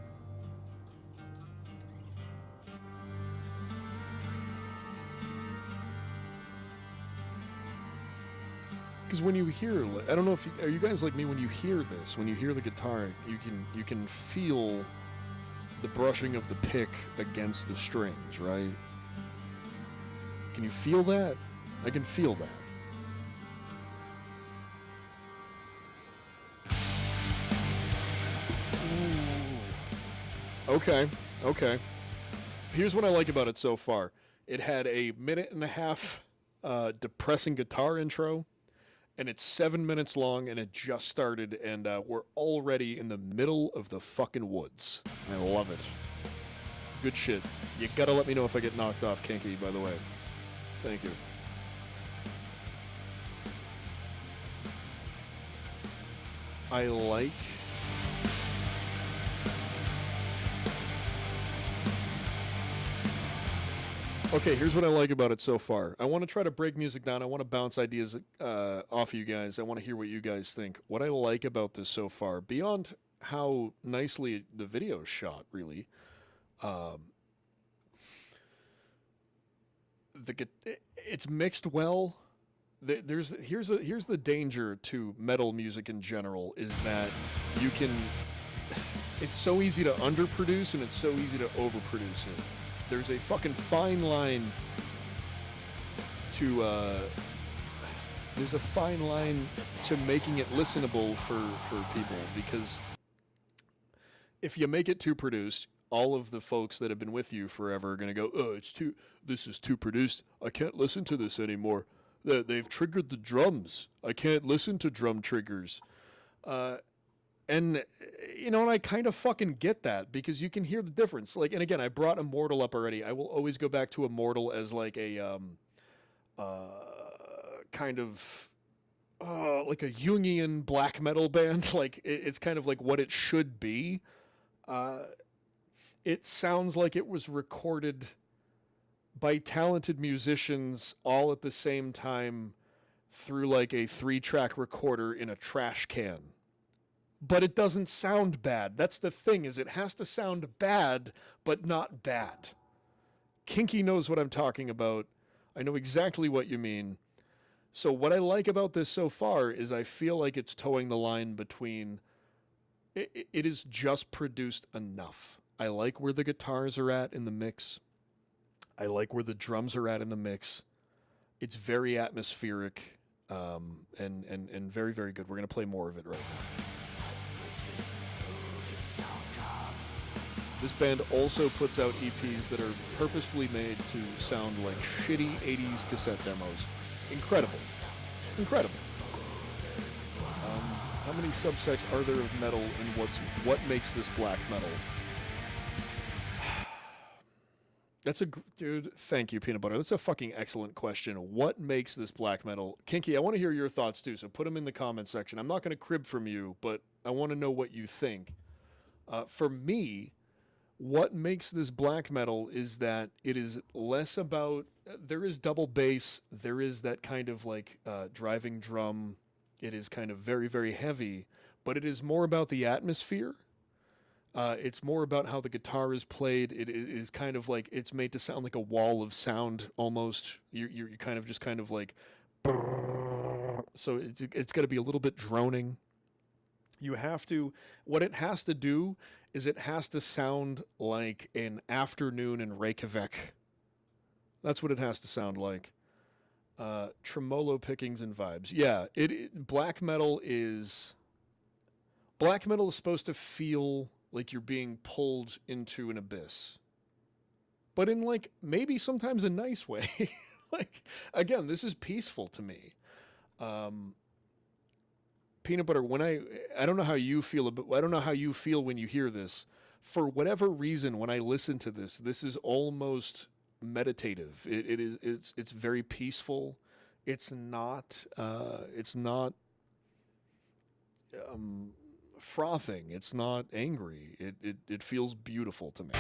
Because when you hear, I don't know if are you guys like me, when you hear this, when you hear the guitar, you can feel the brushing of the pick against the strings, right? Can you feel that? I can feel that. Okay. Here's what I like about it so far. It had a 1.5-minute depressing guitar intro, and it's 7 minutes long, and it just started, and we're already in the middle of the fucking woods. I love it. Good shit. You gotta let me know if I get knocked off, Kinky, by the way. Thank you. I like... Okay, here's what I like about it so far. I want to try to break music down. I want to bounce ideas off of you guys. I want to hear what you guys think. What I like about this so far, beyond how nicely the video is shot, really, it's mixed well. Here's the danger to metal music in general is that you can. It's so easy to underproduce and it's so easy to overproduce it. There's a fucking fine line to making it listenable for people, because if you make it too produced, all of the folks that have been with you forever are going to go, oh, this is too produced. I can't listen to this anymore. They've triggered the drums. I can't listen to drum triggers. And, you know, and I kind of fucking get that, because you can hear the difference. Like, and again, I brought Immortal up already. I will always go back to Immortal as like a kind of like a Jungian black metal band. Like, it's kind of like what it should be. It sounds like it was recorded by talented musicians all at the same time through like a 3-track recorder in a trash can. But it doesn't sound bad. That's the thing, is it has to sound bad, but not bad. Kinky knows what I'm talking about. I know exactly what you mean. So what I like about this so far is I feel like it's towing the line between... It is just produced enough. I like where the guitars are at in the mix. I like where the drums are at in the mix. It's very atmospheric and very, very good. We're going to play more of it right now. This band also puts out EPs that are purposefully made to sound like shitty 80s cassette demos. Incredible. Incredible. How many subsects are there of metal, and what makes this black metal? Dude, thank you, Peanut Butter. That's a fucking excellent question. What makes this black metal? Kinky, I want to hear your thoughts too, so put them in the comment section. I'm not going to crib from you, but I want to know what you think. For me, what makes this black metal is that it is less about, there is double bass, there is that kind of like driving drum, it is kind of very, very heavy, but it is more about the atmosphere. It's more about how the guitar is played. It is kind of like, it's made to sound like a wall of sound almost. You're kind of just kind of like, so it's got to be a little bit droning. You have to, what it has to do is it has to sound like an afternoon in Reykjavik. That's what it has to sound like. Tremolo pickings and vibes. Yeah, black metal is supposed to feel like you're being pulled into an abyss. But in like, maybe sometimes a nice way. Like, again, this is peaceful to me. Peanut Butter, when I don't know how you feel, I don't know how you feel when you hear this. For whatever reason, when I listen to this is almost meditative. It's very peaceful. It's not frothing. It's not angry. It feels beautiful to me.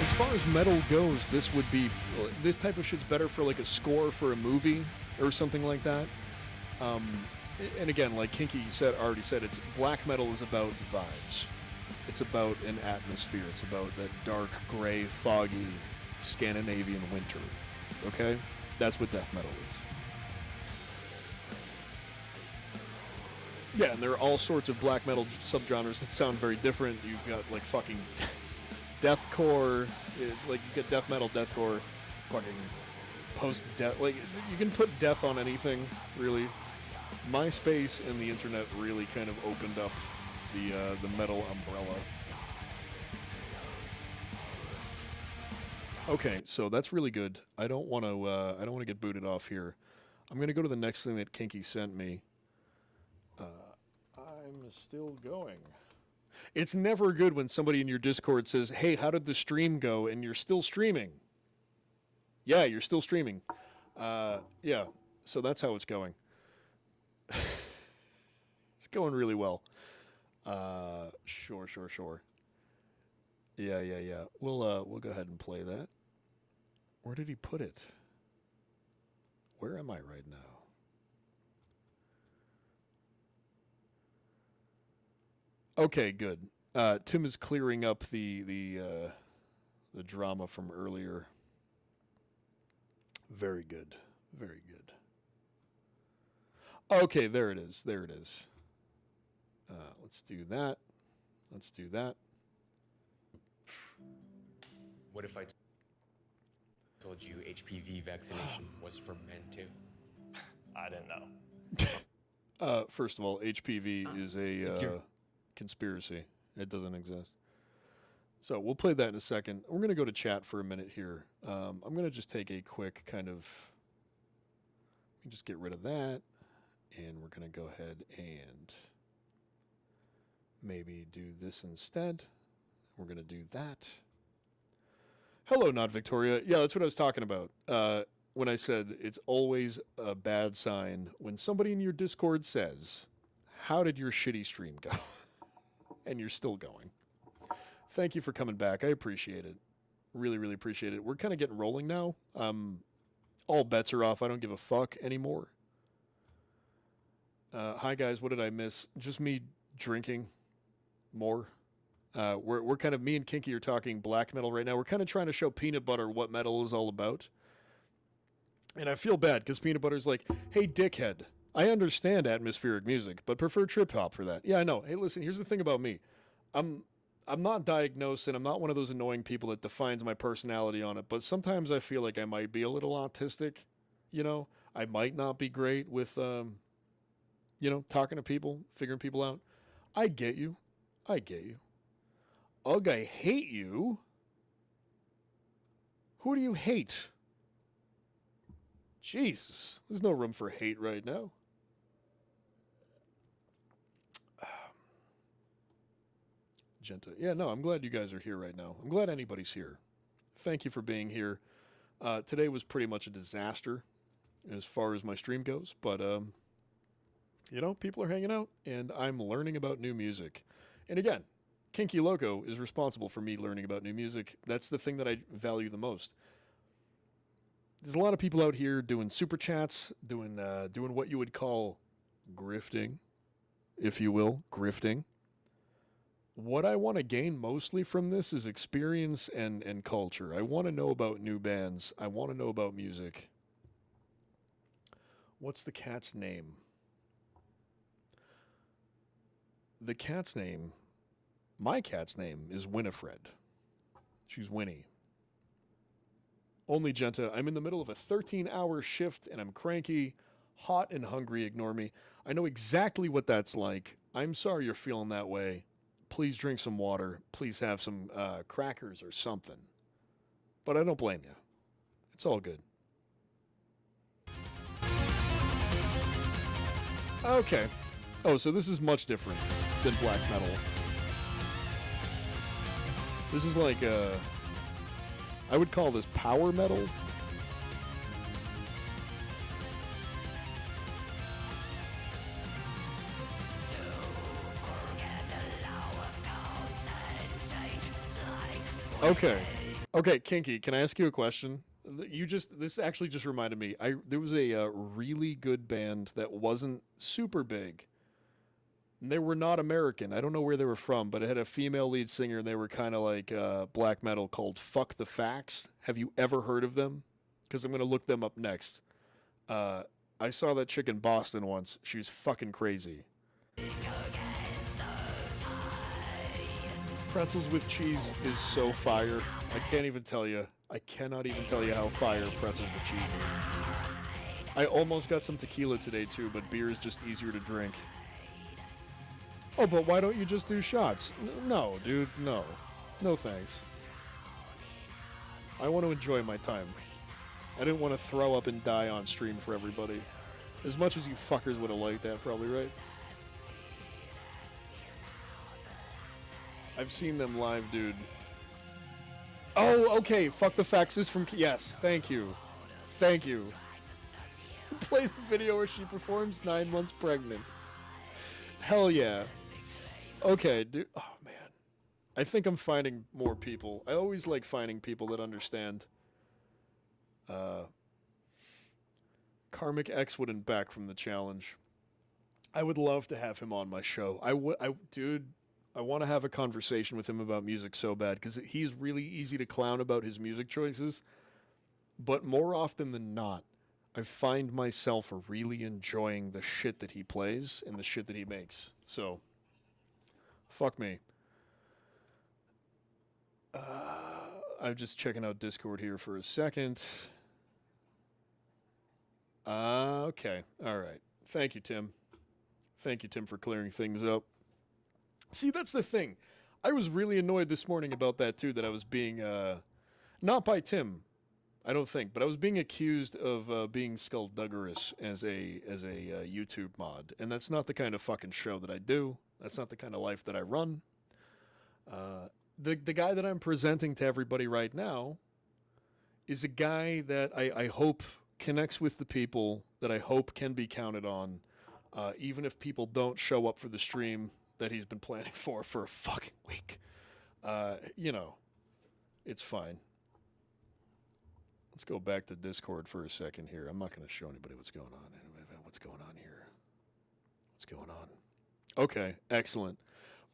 As far as metal goes, this type of shit's better for like a score for a movie or something like that. And again, like Kinky already said, it's black metal is about vibes. It's about an atmosphere. It's about that dark, gray, foggy Scandinavian winter. Okay? That's what death metal is. Yeah, and there are all sorts of black metal subgenres that sound very different. You've got like fucking deathcore, like you get death metal, deathcore, fucking post-death. Like you can put death on anything, really. MySpace and the internet really kind of opened up the metal umbrella. Okay, so that's really good. I don't want to get booted off here. I'm gonna go to the next thing that Kinky sent me. I'm still going. It's never good when somebody in your Discord says, "Hey, how did the stream go?" and you're still streaming. Yeah, you're still streaming. Yeah, so that's how it's going. It's going really well. Sure. Yeah. We'll go ahead and play that. Where did he put it? Where am I right now? Okay, good. Tim is clearing up the drama from earlier. Very good. Very good. Okay, there it is. Let's do that. What if I told you HPV vaccination was for men too? I didn't know. First of all, HPV is a conspiracy. It doesn't exist. So we'll play that in a second. We're going to go to chat for a minute here. I'm going to just take a quick kind of... Let me just get rid of that. And we're going to go ahead and maybe do this instead. We're going to do that. Hello, Not Victoria. Yeah, that's what I was talking about. When I said it's always a bad sign when somebody in your Discord says, "How did your shitty stream go?" And you're still going. Thank you for coming back. I appreciate it. Really, really appreciate it. We're kind of getting rolling now. All bets are off. I don't give a fuck anymore. Hi, guys. What did I miss? Just me drinking more. We're kind of, me and Kinky are talking black metal right now. We're kind of trying to show Peanut Butter what metal is all about. And I feel bad because Peanut Butter's like, "Hey, dickhead, I understand atmospheric music, but prefer trip hop for that." Yeah, I know. Hey, listen, here's the thing about me. I'm not diagnosed, and I'm not one of those annoying people that defines my personality on it, but sometimes I feel like I might be a little autistic, you know? I might not be great with, talking to people, figuring people out. I get you. Ugh, I hate you. Who do you hate? Jesus, there's no room for hate right now. Genta. Yeah, no, I'm glad you guys are here right now. I'm glad anybody's here. Thank you for being here. Today was pretty much a disaster as far as my stream goes, but, people are hanging out, and I'm learning about new music. And again, Kinky Loco is responsible for me learning about new music. That's the thing that I value the most. There's a lot of people out here doing super chats, doing what you would call grifting, if you will, grifting. What I want to gain mostly from this is experience and culture. I want to know about new bands. I want to know about music. What's the cat's name? The cat's name, my cat's name is Winifred. She's Winnie. Only Genta, I'm in the middle of a 13-hour shift and I'm cranky, hot and hungry, ignore me. I know exactly what that's like. I'm sorry you're feeling that way. Please drink some water. Please have some crackers or something. But I don't blame you. It's all good. Okay. Oh, so this is much different than black metal. This is like I would call this power metal. Okay, Kinky, can I ask you a question? This actually just reminded me. There was a really good band that wasn't super big. And they were not American. I don't know where they were from, but it had a female lead singer, and they were kind of like black metal, called Fuck the Facts. Have you ever heard of them? Because I'm going to look them up next. I saw that chick in Boston once. She was fucking crazy. Pretzels with cheese is so fire. I can't even tell you. I cannot even tell you how fire pretzels with cheese is. I almost got some tequila today too, but beer is just easier to drink. Oh, but why don't you just do shots? No, dude, no. No thanks. I want to enjoy my time. I didn't want to throw up and die on stream for everybody. As much as you fuckers would have liked that, probably, right? I've seen them live, dude. Oh, okay. Fuck the Facts is from... Yes, thank you. Thank you. Play the video where she performs 9 months pregnant. Hell yeah. Okay, dude. Oh, man. I think I'm finding more people. I always like finding people that understand. Karmic X-Wood and back from the challenge. I would love to have him on my show. Dude... I want to have a conversation with him about music so bad, because he's really easy to clown about his music choices. But more often than not, I find myself really enjoying the shit that he plays and the shit that he makes. So, fuck me. I'm just checking out Discord here for a second. Okay. All right. Thank you, Tim. Thank you, Tim, for clearing things up. See, that's the thing. I was really annoyed this morning about that, too, that I was being, not by Tim, I don't think, but I was being accused of being skullduggerous as a YouTube mod, and that's not the kind of fucking show that I do. That's not the kind of life that I run. The guy that I'm presenting to everybody right now is a guy that I hope connects with the people, that I hope can be counted on, even if people don't show up for the stream that he's been planning for a fucking week. You know, it's fine. Let's go back to Discord for a second here. I'm not going to show anybody what's going on. What's going on here? What's going on? Okay, excellent.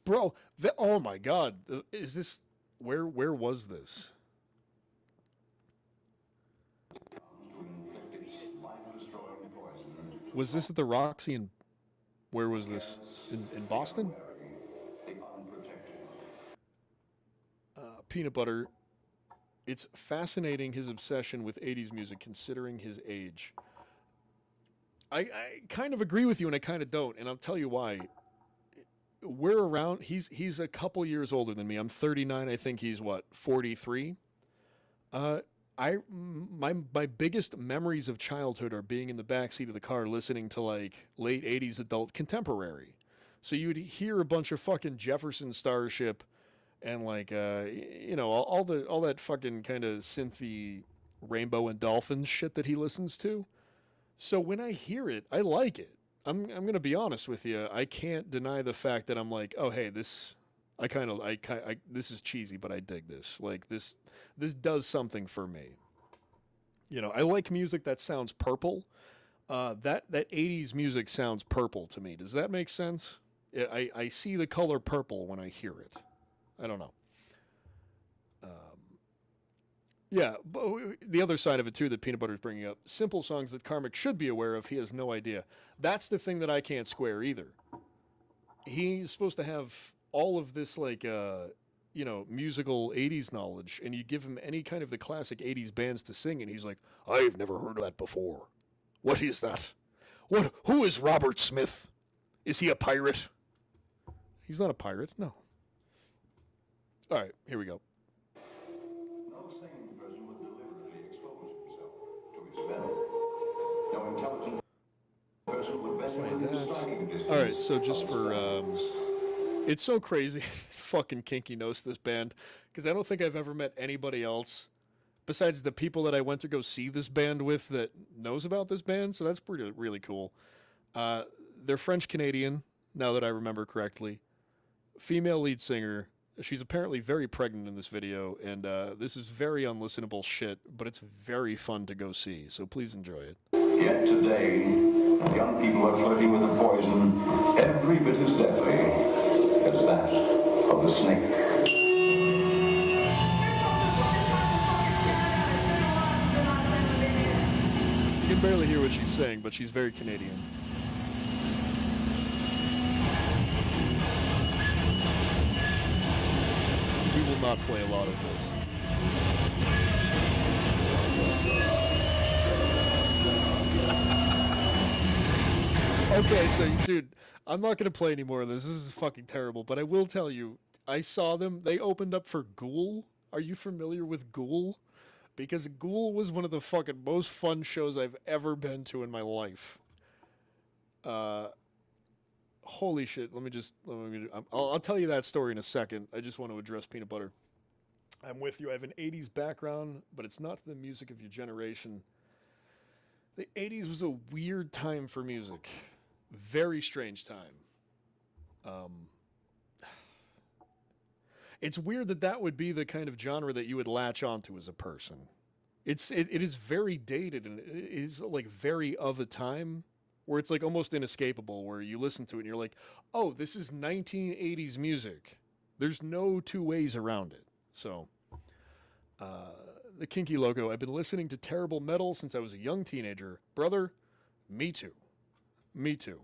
Bro, oh my God. Is this... Where was this? Was this at the Roxy in... Where was this? In Boston? Peanut Butter. It's fascinating his obsession with 80s music considering his age. I kind of agree with you and I kind of don't, and I'll tell you why. We're around, he's a couple years older than me. I'm 39, I think he's what, 43? My biggest memories of childhood are being in the backseat of the car listening to like late 80s adult contemporary. So you'd hear a bunch of fucking Jefferson Starship and like you know, all that fucking kind of synthy Rainbow and Dolphins shit that he listens to. So when I hear it, I like it. I'm going to be honest with you. I can't deny the fact that I'm like, "Oh, hey, this this is cheesy, but I dig this. Like this does something for me." You know, I like music that sounds purple. That 80s music sounds purple to me. Does that make sense? I see the color purple when I hear it. I don't know. Yeah, but the other side of it, too, that Peanut Butter's bringing up, simple songs that Karmic should be aware of, he has no idea. That's the thing that I can't square either. He's supposed to have all of this, like, you know, musical 80s knowledge, and you give him any kind of the classic 80s bands to sing, and he's like, I've never heard of that before. What is that? Who is Robert Smith? Is he a pirate? He's not a pirate, no. All right, here we go. No sane person would deliberately expose himself to experiment. No intelligent person would bend within striking distance. All right, so just for... it's so crazy. fucking Kinky knows this band, because I don't think I've ever met anybody else besides the people that I went to go see this band with that knows about this band, so that's really cool. They're French-Canadian, now that I remember correctly. Female lead singer. She's apparently very pregnant in this video, and this is very unlistenable shit, but it's very fun to go see, so please enjoy it. Yet today, young people are flirting with a poison every bit as deadly as that of the snake. You can barely hear what she's saying, but she's very Canadian. We will not play a lot of this. Okay, so, dude, I'm not going to play any more of this. This is fucking terrible, but I will tell you, I saw them. They opened up for Ghoul. Are you familiar with Ghoul? Because Ghoul was one of the fucking most fun shows I've ever been to in my life. Holy shit, I'll tell you that story in a second. I just want to address Peanut Butter. I'm with you. I have an 80s background, but it's not the music of your generation. The 80s was a weird time for music. Very strange time. It's weird that would be the kind of genre that you would latch onto as a person. It is very dated, and it is like very of a time where it's like almost inescapable, where you listen to it and you're like, oh, this is 1980s music. There's no two ways around it. So, the Kinky Loco, I've been listening to terrible metal since I was a young teenager. Brother, me too. Me too.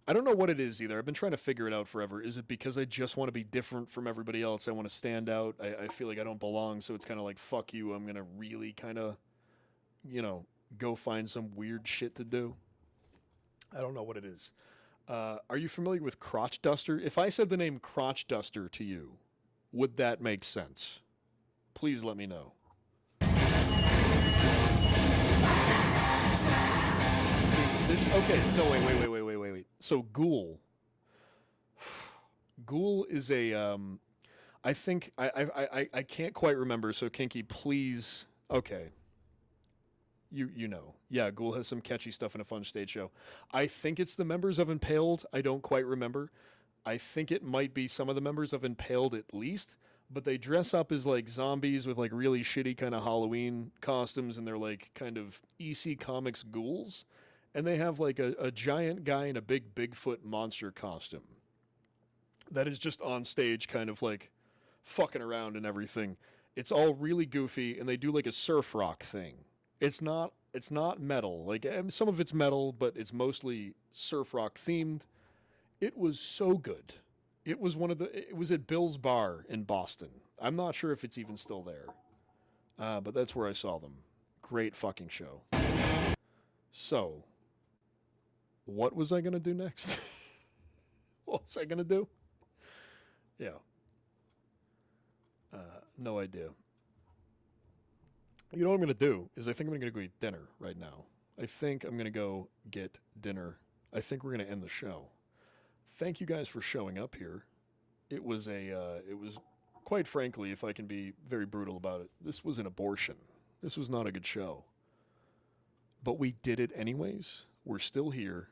I don't know what it is either. I've been trying to figure it out forever. Is it because I just want to be different from everybody else? I want to stand out. I feel like I don't belong, so it's kind of like, fuck you. I'm going to really kind of, go find some weird shit to do. I don't know what it is. Are you familiar with Crotch Duster? If I said the name Crotch Duster to you, would that make sense? Please let me know. Okay, no, wait. So Ghoul. Ghoul is a, I think, I can't quite remember, so Kinky, please, okay. You know. Yeah, Ghoul has some catchy stuff in a fun stage show. I think it's the members of Impaled. I don't quite remember. I think it might be some of the members of Impaled at least, but they dress up as like zombies with like really shitty kind of Halloween costumes, and they're like kind of EC Comics ghouls. And they have like a giant guy in a big Bigfoot monster costume that is just on stage kind of like fucking around and everything. It's all really goofy, and they do like a surf rock thing. It's not metal. Like, some of it's metal, but it's mostly surf rock themed. It was so good. It was at Bill's Bar in Boston. I'm not sure if it's even still there. But that's where I saw them. Great fucking show. So, what was I going to do next? What was I going to do? Yeah. No idea. You know what I'm going to do is I think I'm going to go eat dinner right now. I think I'm going to go get dinner. I think we're going to end the show. Thank you guys for showing up here. It was quite frankly, if I can be very brutal about it, this was an abortion. This was not a good show. But we did it anyways. We're still here.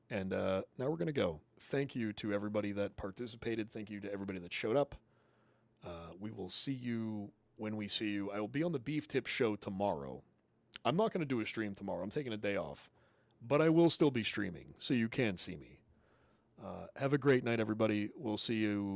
And now we're going to go. Thank you to everybody that participated. Thank you to everybody that showed up. We will see you when we see you. I will be on the Beef Tip show tomorrow. I'm not going to do a stream tomorrow. I'm taking a day off. But I will still be streaming, so you can see me. Have a great night, everybody. We'll see you.